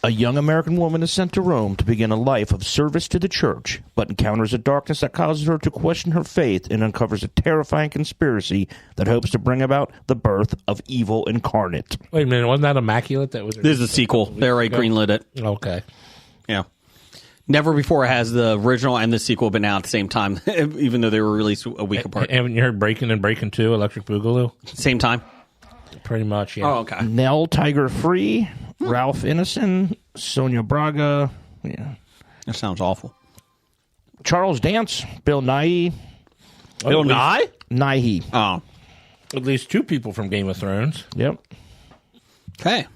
A young American woman is sent to Rome to begin a life of service to the church, but encounters a darkness that causes her to question her faith and uncovers a terrifying conspiracy that hopes to bring about the birth of evil incarnate. Wait a minute, wasn't that Immaculate? That was This is a sequel. They already greenlit it. Okay. Yeah. Never before has the original and the sequel been out at the same time, even though they were released a week apart. Haven't you heard Breaking and Breaking 2, Electric Boogaloo? Same time? Pretty much, yeah. Oh, okay. Nell Tiger Free, Ralph Ineson, Sonia Braga, That sounds awful. Charles Dance, Bill Nighy. Bill Nye? Nighy. Oh. At least 2 people from Game of Thrones. Yep. Okay.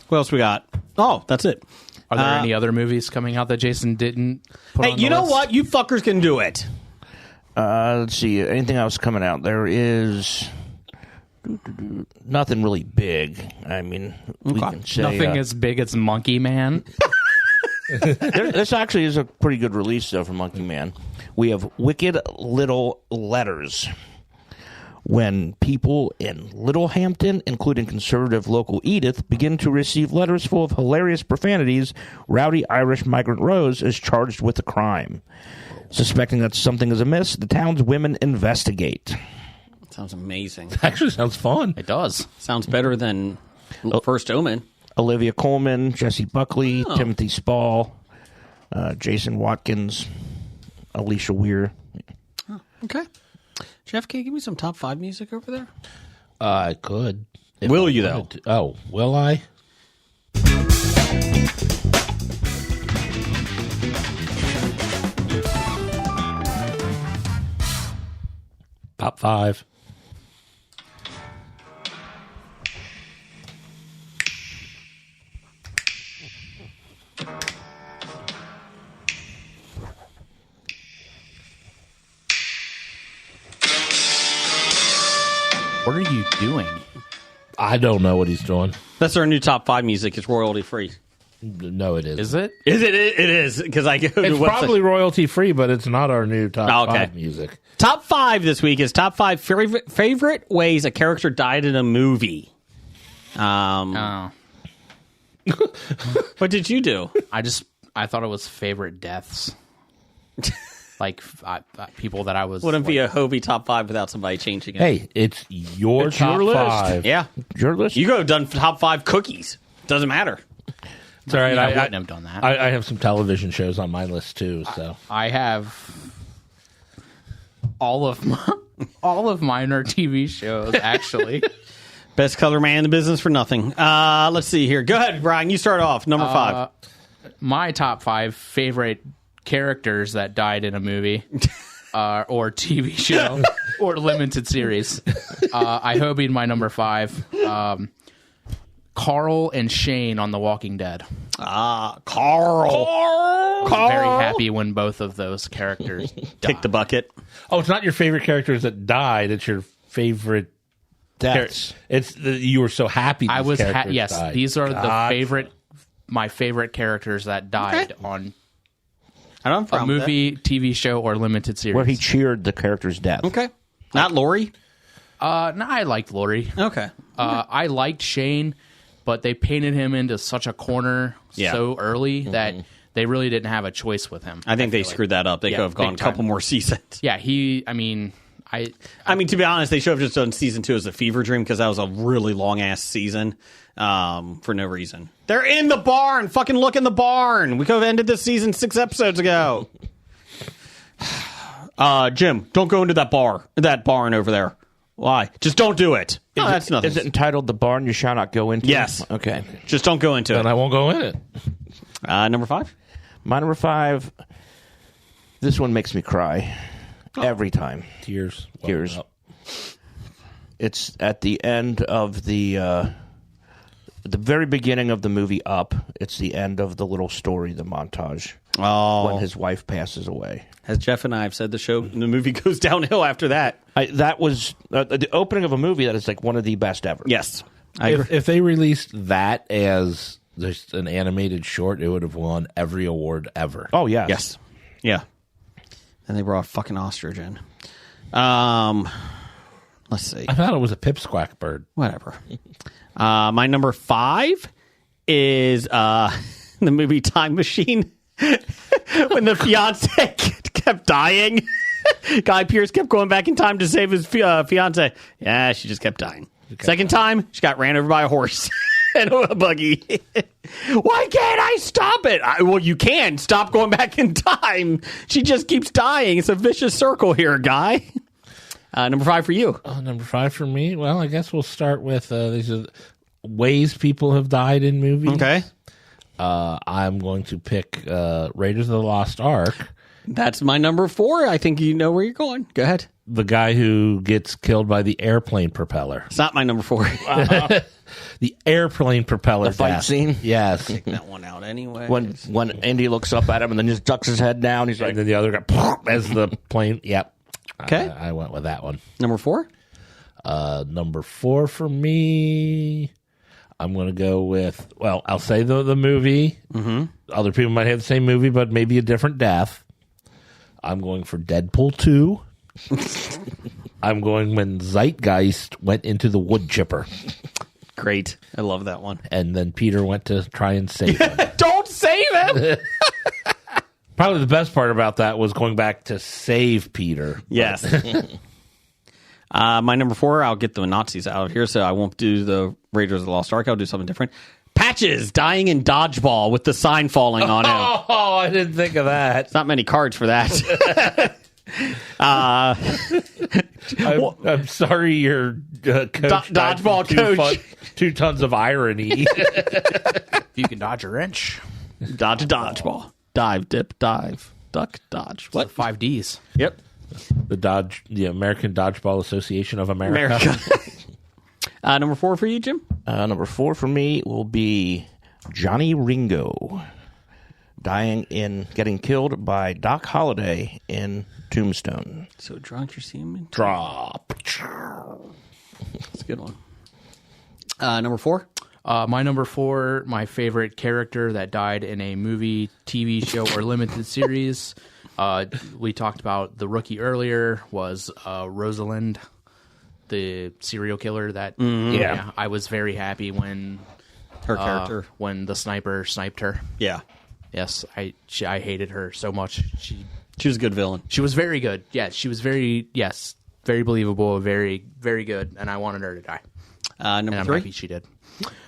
What else we got? Oh, that's it. Are there any other movies coming out that Jason didn't put Hey, on the you know list? what? You fuckers can do it. Let's see. Anything else coming out? There is nothing really big. I mean, we can say Nothing as big as Monkey Man. This actually is a pretty good release, though, from Monkey Man. We have Wicked Little Letters. When people in Littlehampton, including conservative local Edith, begin to receive letters full of hilarious profanities, rowdy Irish migrant Rose is charged with a crime. Suspecting that something is amiss, the town's women investigate. Sounds amazing. Actually sounds fun. It does. Sounds better than First Omen. Olivia Colman, Jesse Buckley, Timothy Spall, Jason Watkins, Alicia Weir. Okay. Jeff, can you give me some top 5 music over there? I could. Will you, though? Oh, will I? Top 5. What are you doing? I don't know what he's doing. That's our new top 5 music. It's royalty free. No, it isn't. Is it? Is it? It is, because I go to It's the website. probably royalty free, but it's not our new top Okay. 5 music. Top 5 this week is top 5 favorite ways a character died in a movie. Oh. What did you do? I thought it was favorite deaths. Like people that I was. Wouldn't be a Hobie top 5 without somebody changing it. Hey, it's your It's top your list. 5. Yeah. Your list? You could have done top 5 cookies. Doesn't matter. It's all right. I wouldn't have done that. I have some television shows on my list too. So I have all of mine are TV shows. Actually, Best color man in the business for nothing. Let's see here. Go ahead, Brian. You start off. Number 5. my top 5 favorite characters that died in a movie or TV show or limited series. I Hobie'd my number 5. Carl and Shane on The Walking Dead. Carl. I was very happy when both of those characters died. Kick the bucket. oh, it's not your favorite characters that died. It's your favorite Deaths. It's you were so happy. I these was characters yes. died. These are God. my favorite characters that died on I don't have a a problem with movie, TV show, or limited series. Where he cheered the character's death. that. Okay. Not Lori? No, I liked Lori. Okay. I liked Shane, but they painted him into such a corner Yeah. so early that they really didn't have a choice with him. I think they feel screwed that up. They Yeah, could have gone a big time. couple more seasons. Yeah, I mean, to be honest, they should have just done season 2 as a fever dream because that was a really long ass season for no reason. They're in the barn. Fucking look in the barn. We could have ended this season 6 episodes ago. Jim, don't go into that barn over there. Why? Just don't do it. No, that's nothing. Is it entitled "The Barn You Shall Not Go Into"? Yes. Okay. Just don't go into And I it. won't go in it. Number 5. My number 5. This one makes me cry every time. Tears. Tears. Well, It's at the end of the very beginning of the movie Up. It's the end of the little story, the montage, when his wife passes away. As Jeff and I have said, the movie goes downhill after that. That was the opening of a movie that is like one of the best ever. Yes. I agree. if they released that as just an animated short, it would have won every award ever. Oh yeah. Yes. Yeah. And they brought a fucking ostrich in. Let's see. I thought it was a pipsqueak bird. Whatever. My number 5 is the movie Time Machine. When the fiance kept dying. Guy Pearce kept going back in time to save his fiance. Yeah, she just kept dying. Second time, she got ran over by a horse and a buggy. Why can't I stop it? Well, you can. Stop going back in time. She just keeps dying. It's a vicious circle here, Guy. Number 5 for you. Number 5 for me. Well, I guess we'll start with these are ways people have died in movies. Okay. I'm going to pick Raiders of the Lost Ark. That's my number 4. I think you know where you're going. Go ahead. The guy who gets killed by the airplane propeller. It's not my number 4. The airplane propeller. The fight death. scene? Yes. That one out anyway. When Andy looks up at him and then just ducks his head down, he's like, And then the other guy, as the plane. Yep. Okay. I went with that one. Number 4? Number 4 for me. I'm going to go with, well, I'll say the movie. Mm-hmm. Other people might have the same movie, but maybe a different death. I'm going for Deadpool 2. I'm going when Zeitgeist went into the wood chipper. Great. I love that one. And then Peter went to try and save him. Don't save him! Probably the best part about that was going back to save Peter. Yes. My number 4, I'll get the Nazis out of here, so I won't do the Raiders of the Lost Ark. I'll do something different. Patches dying in dodgeball with the sign falling on him. Oh, I didn't think of that. It's not many cards for that. I'm sorry, your coach dodgeball coach. 2 tons of irony. If you can dodge a wrench. Dodge a dodgeball. Dive, dip, dive, duck, dodge. What? 5 Ds. Yep. The American Dodgeball Association of America. Number 4 for you, Jim? Number 4 for me will be Johnny Ringo getting killed by Doc Holliday in Tombstone. So drunk you're seeing me? Drop. That's a good one. Number 4? My number 4, my favorite character that died in a movie, TV show, or limited series. We talked about the Rookie earlier, was Rosalind, the serial killer that I was very happy when Her character. when the sniper sniped her. Yeah. Yes, I hated her so much. She was a good villain. She was very good. Yeah, she was very believable, very, very good, and I wanted her to die. Number I'm 3? happy she did.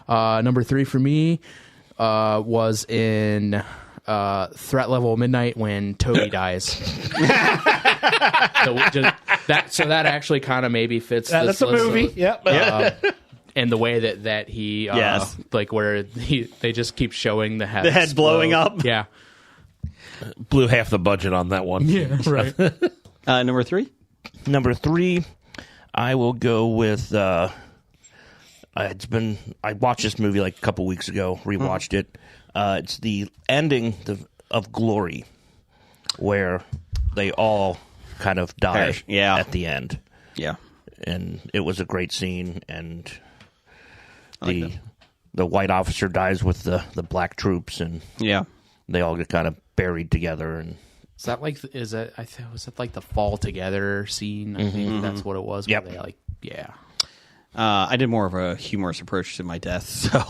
Number 3 for me was in Threat Level Midnight when Toby dies. So that actually kind of maybe fits. That's a movie. Yep. And the way that he, Yes. like where they just keep showing the head. The head blowing up. Yeah. Blew half the budget on that one. Yeah, right. Number 3? Number 3, I will go with. I watched this movie like a couple weeks ago. Rewatched it. It's the ending of Glory, where they all kind of die Perish. Yeah. at the end. Yeah. And it was a great scene. And like the white officer dies with the black troops, and Yeah. they all get kind of buried together. And Is that like was it like the fall together scene? I think that's what it was. Yep. Where they I did more of a humorous approach to my death, so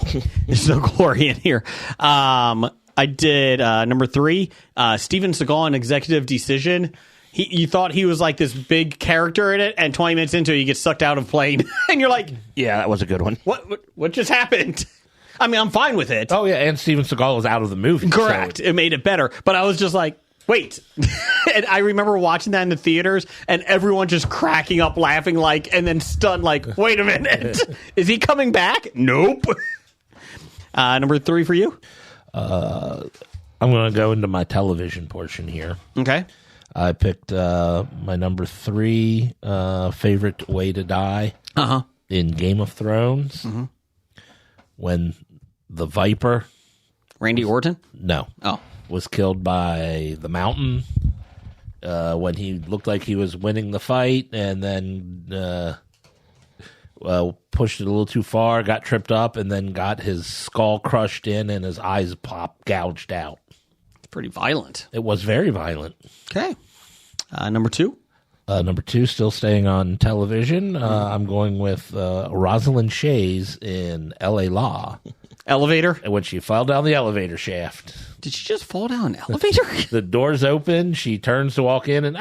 there's no glory in here. I did number 3, Steven Seagal in Executive Decision. You thought he was like this big character in it, and 20 minutes into it, he gets sucked out of a plane, and you're like, yeah, that was a good one. What just happened? I mean, I'm fine with it. Oh, yeah, and Steven Seagal was out of the movie. Correct. So. It made it better, but I was just like, wait. And I remember watching that in the theaters and everyone just cracking up laughing and then stunned like, wait a minute. Is he coming back? Nope. Number 3 for you? I'm going to go into my television portion here. Okay. I picked my number 3 favorite way to die in Game of Thrones. Mm-hmm. When the Viper... Randy Orton? No. Oh. Was killed by the Mountain when he looked like he was winning the fight, and then pushed it a little too far, got tripped up, and then got his skull crushed in and his eyes gouged out. It's pretty violent. It was very violent. Okay. Number 2? Number 2, still staying on television. I'm going with Rosalind Shays in L.A. Law. Elevator? When she fell down the elevator shaft. Did she just fall down an elevator? The doors open. She turns to walk in, and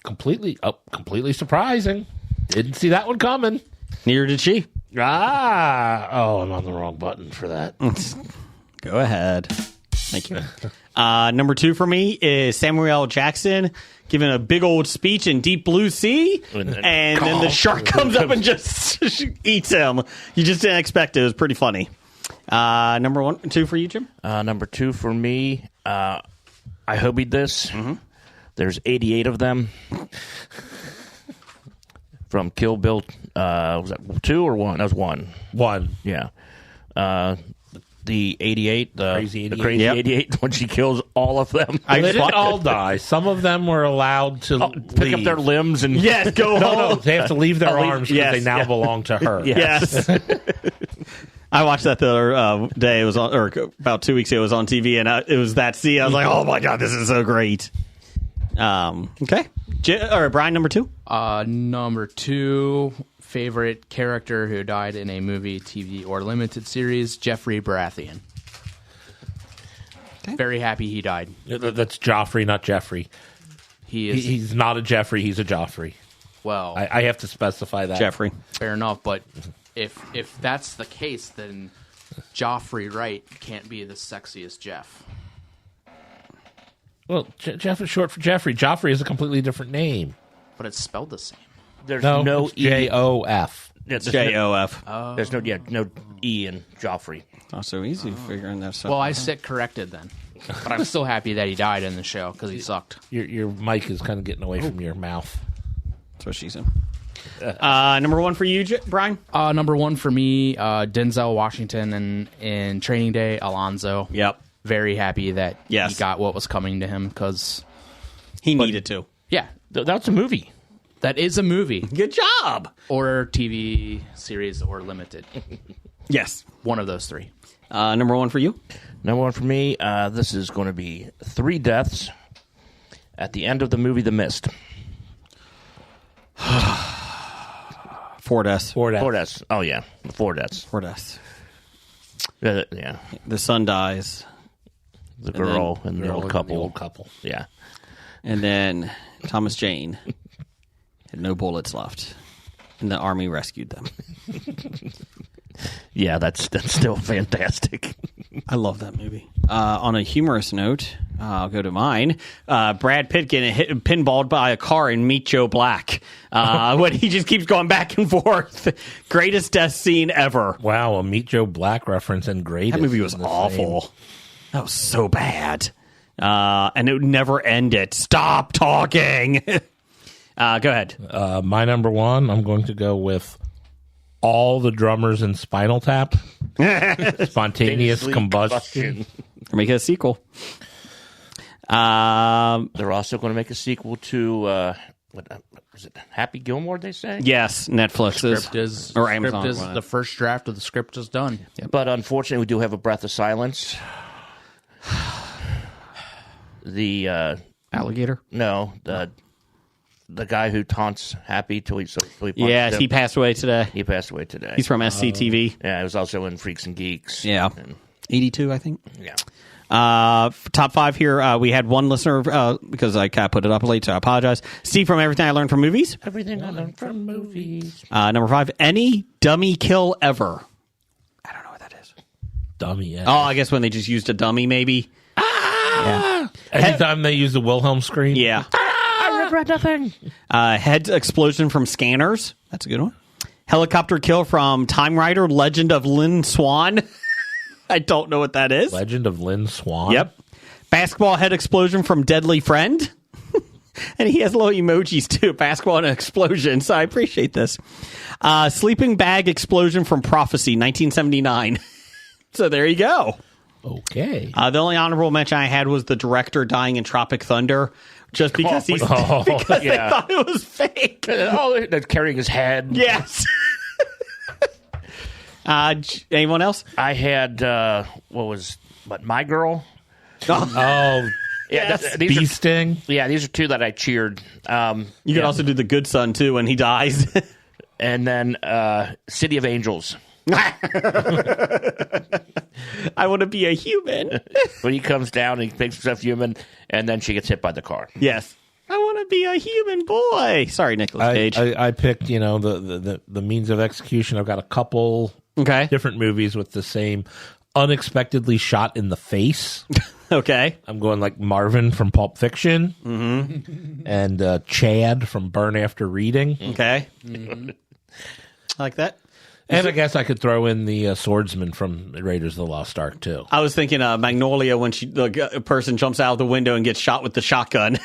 completely surprising. Didn't see that one coming. Neither did she. I'm on the wrong button for that. Go ahead. Thank you. Number 2 for me is Samuel L. Jackson giving a big old speech in Deep Blue Sea, and then the shark comes up and just eats him. You just didn't expect it. It was pretty funny. Number 1, 2 for you, Jim? Number 2 for me, I hobied this. Mm-hmm. There's 88 of them. From Kill Bill, was that 2 or 1? That was 1. 1. Yeah. The 88, Crazy 88. The Crazy 88, when she kills all of them. They didn't all die. Some of them were allowed to pick up their limbs and Yes, go home. No, they have to leave their arms because yes, they now belong to her. Yes. I watched that the other day. It was on, or about 2 weeks ago. It was on TV, and it was that scene. I was like, "Oh my god, this is so great." Okay, Brian, number 2. Number 2, favorite character who died in a movie, TV, or limited series, Jeffrey Baratheon. Okay. Very happy he died. That's Joffrey, not Jeffrey. He's not a Jeffrey. He's a Joffrey. Well, I have to specify that. Jeffrey. Fair enough, but if that's the case, then Joffrey Wright can't be the sexiest Jeff. Well, Jeff is short for Jeffrey. Joffrey is a completely different name. But it's spelled the same. There's no E. J-O-F. It's J-O-F. There's no E in Joffrey. Oh, so easy figuring that stuff. Well, I sit corrected then. But I'm still happy that he died in the show because he sucked. Your mic is kind of getting away from your mouth. That's what she said. Number 1 for you, Brian? Number 1 for me, Denzel Washington and in Training Day, Alonzo. Yep. Very happy that he Yes. got what was coming to him because... He needed to. Yeah, That's a movie. that is a movie. Good job. Or TV series or limited. Yes. One of those 3. Number 1 for you? Number 1 for me, this is going to be 3 deaths at the end of the movie The Mist. 4 deaths. 4 deaths. 4 deaths. Oh, yeah. 4 deaths. 4 deaths. Yeah. The son dies. The girl and the old couple. The old couple. Yeah. And then Thomas Jane had no bullets left. And the army rescued them. Yeah, that's still fantastic. I love that movie. On a humorous note, I'll go to mine. Brad Pitt getting pinballed by a car in Meet Joe Black. When he just keeps going back and forth. Greatest death scene ever. Wow, a Meet Joe Black reference and great. That movie was awful. That was so bad. And it would never end it. Stop talking. Go ahead. My number 1, I'm going to go with all the drummers in Spinal Tap. Spontaneous combustion. Make it a sequel. They're also going to make a sequel to what is it? Happy Gilmore, they say. Yes, Netflix's Script is, or Amazon. script is the first draft of the script is done. But unfortunately, we do have a breath of silence. The Alligator. no, the guy who taunts Happy till he punches Yes, him. he passed away today. He passed away today. He's from SCTV. Yeah, he was also in Freaks and Geeks. Yeah. And, 82, I think. yeah. Top 5 here. We had one listener because I kind of put it up late, so I apologize. Steve from Everything I Learned from Movies. Everything I learned from movies. Number 5, any dummy kill ever. I don't know what that is. Dummy, yeah. Oh, I guess when they just used a dummy, maybe. Anytime they use the Wilhelm scream. Yeah. I regret nothing. Head explosion from scanners. That's a good one. Helicopter kill from Time Rider, Legend of Lynn Swan. I don't know what that is. Legend of Lynn Swan. Yep. Basketball head explosion from Deadly Friend. And he has little emojis too. Basketball and an explosion. So I appreciate this. Sleeping bag explosion from Prophecy, 1979. So there you go. Okay. The only honorable mention I had was the director dying in Tropic Thunder. Just because they thought it was fake. Oh, they're carrying his head. Yes. Anyone else? I had My Girl. Oh, Yeah, Yes. these Bee are, Sting. yeah, these are 2 that I cheered. You could also do the good son too when he dies. And then City of Angels. I want to be a human. When he comes down and he makes himself human, and then she gets hit by the car. Yes. I want to be a human boy. Sorry, Nicolas Cage. I picked, the means of execution. I've got a couple Okay. different movies with the same unexpectedly shot in the face. Okay. I'm going like Marvin from Pulp Fiction and Chad from Burn After Reading. Okay. I like that. And I guess I could throw in the swordsman from Raiders of the Lost Ark, too. I was thinking Magnolia when the person jumps out of the window and gets shot with the shotgun.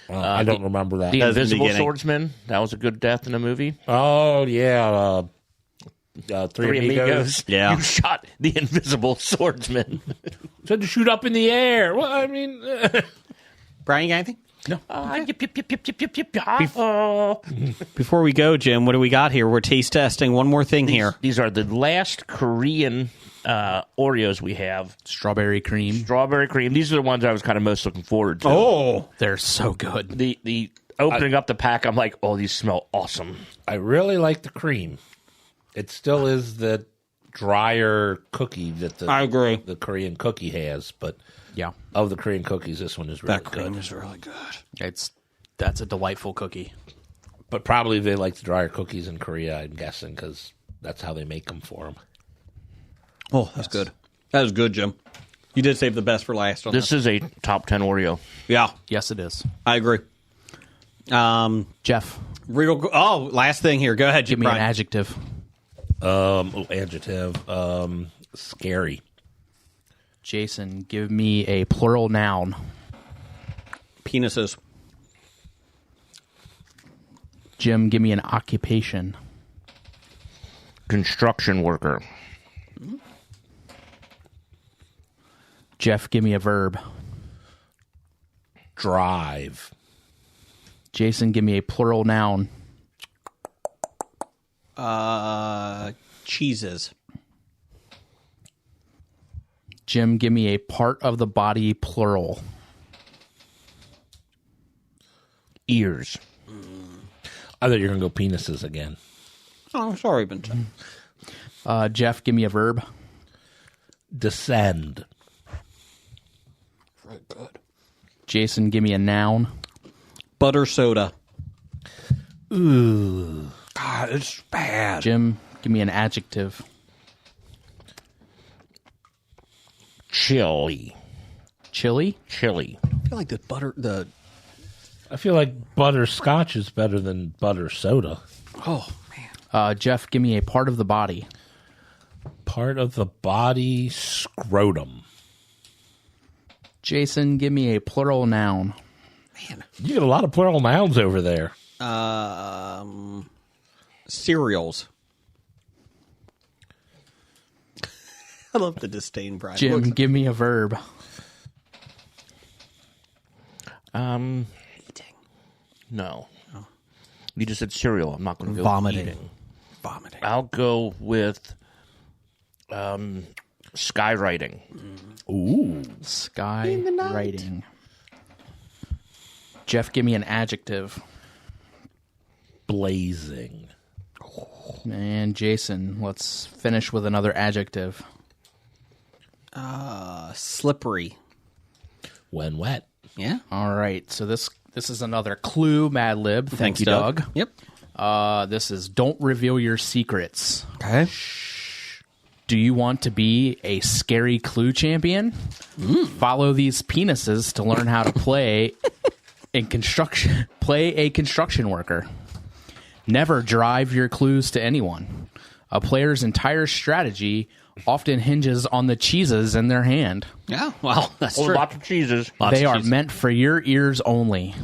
I don't remember that. The That was the Invisible beginning. Swordsman. That was a good death in the movie. Oh, yeah. Three Amigos. Yeah. You shot the Invisible Swordsman. Said to shoot up in the air. Well, I mean... Brian, you got anything? Before we go, Jim, what do we got here? We're taste testing. One more thing here. These are the last Korean Oreos we have. Strawberry cream. Strawberry cream. These are the ones I was kind of most looking forward to. Oh, They're so good. The opening up the pack, I'm like, oh, these smell awesome. I really like the cream. It still is the drier cookie that I agree. the Korean cookie has, but Yeah. of the Korean cookies, this one is really that cream good. is really good. That's a delightful cookie. But probably they like the drier cookies in Korea, I'm guessing, because that's how they make them for them. Oh, that's good. That was good, Jim. You did save the best for last on This is a top 10 Oreo. Yeah, Yes, it is. I agree. Jeff, Last thing here. Go ahead, Jim. give me an adjective. Adjective. Scary. Jason, give me a plural noun. Penises. Jim, give me an occupation. Construction worker. Jeff, give me a verb. Drive. Jason, give me a plural noun. Cheeses. Jim, give me a part of the body plural. Ears. I thought you were going to go penises again. Oh, sorry, Vincent. Jeff, give me a verb. Descend. Very good. Jason, give me a noun. Butter soda. Ooh. God, it's bad. Jim, give me an adjective. Chili. Chili. Chili. I feel like I feel like butterscotch is better than butter soda. Oh, man. Jeff, give me a part of the body. Part of the body, scrotum. Jason, give me a plural noun. Man. You get a lot of plural nouns over there. Cereals. I love the disdain, Brian. Jim, give me a verb. Eating. No. You just said cereal. I'm not going to go Vomiting. eating. Vomiting. I'll go with skywriting. Ooh. Sky writing. Jeff, give me an adjective. Blazing. And Jason, let's finish with another adjective. Slippery. When wet. Yeah. All right, so this is another clue, Mad Lib. Thank you, Doug. Yep. This is don't reveal your secrets. Okay. Do you want to be a scary clue champion? Follow these penises to learn how to play a construction worker. Never drive your clues to anyone. A player's entire strategy often hinges on the cheeses in their hand. Yeah. Well, that's Oh, true. lots of cheeses. They are meant for your ears only.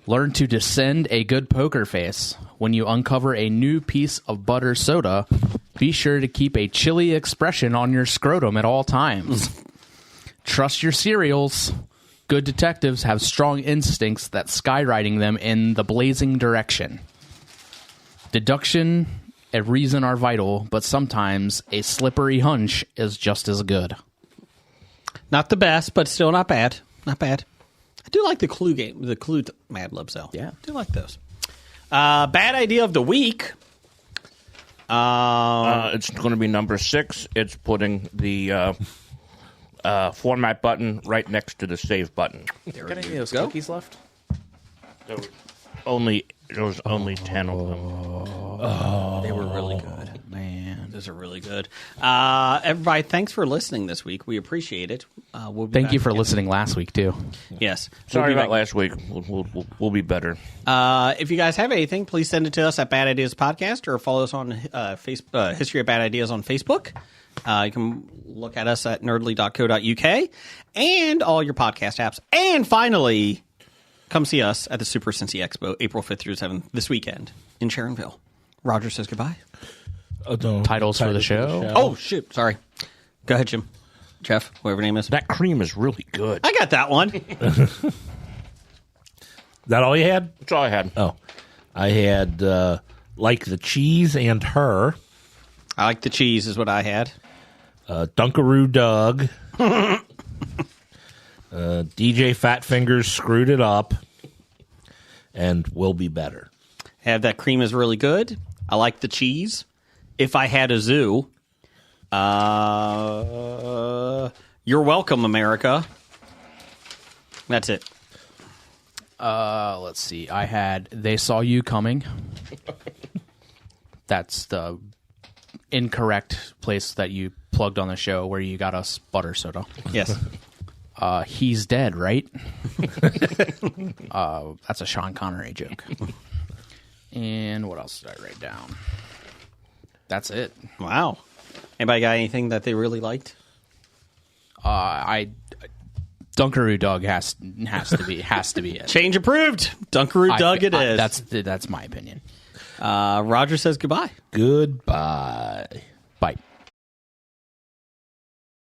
Learn to descend a good poker face. When you uncover a new piece of butter soda, be sure to keep a chilly expression on your scrotum at all times. Trust your cereals. Good detectives have strong instincts that skywriting them in the blazing direction. Deduction and reason are vital, but sometimes a slippery hunch is just as good. Not the best, but still not bad. Not bad. I do like the clue game, the clue Mad Libs, though. Yeah. I do like those. Bad idea of the week. It's going to be number 6. It's putting the format button right next to the save button. Got any of those cookies left? There was only 10 of them. They were really good. Man. Those are really good. Everybody, thanks for listening this week. We appreciate it. We'll be Thank back you for again. listening last week, too. Yes. Sorry We'll be about back. last week. We'll be better. If you guys have anything, please send it to us at Bad Ideas Podcast or follow us on Facebook, History of Bad Ideas on Facebook. You can look at us at nerdly.co.uk and all your podcast apps. And finally, come see us at the Super Cincy Expo, April 5th through 7th, this weekend in Sharonville. Roger says goodbye. Titles for the show? Oh, shoot. Sorry. Go ahead, Jim. Jeff, whatever your name is. That cream is really good. I got that one. that all you had? That's all I had. Oh, I had Like the Cheese and Her. I like the cheese is what I had. Dunkaroo Doug. DJ Fat Fingers Screwed It Up. And Will Be Better. Have that cream is really good. I like the cheese. If I had a zoo, You're Welcome, America. That's it. Let's see. I had They Saw You Coming. That's the incorrect place that you plugged on the show where you got us butter soda. Yes. He's dead, right? That's a Sean Connery joke. And what else did I write down? That's it. Wow. Anybody got anything that they really liked? Dunkaroo Doug has to be it. Change approved. Dunkaroo Doug it is. That's my opinion. Roger says goodbye. Goodbye. Bye.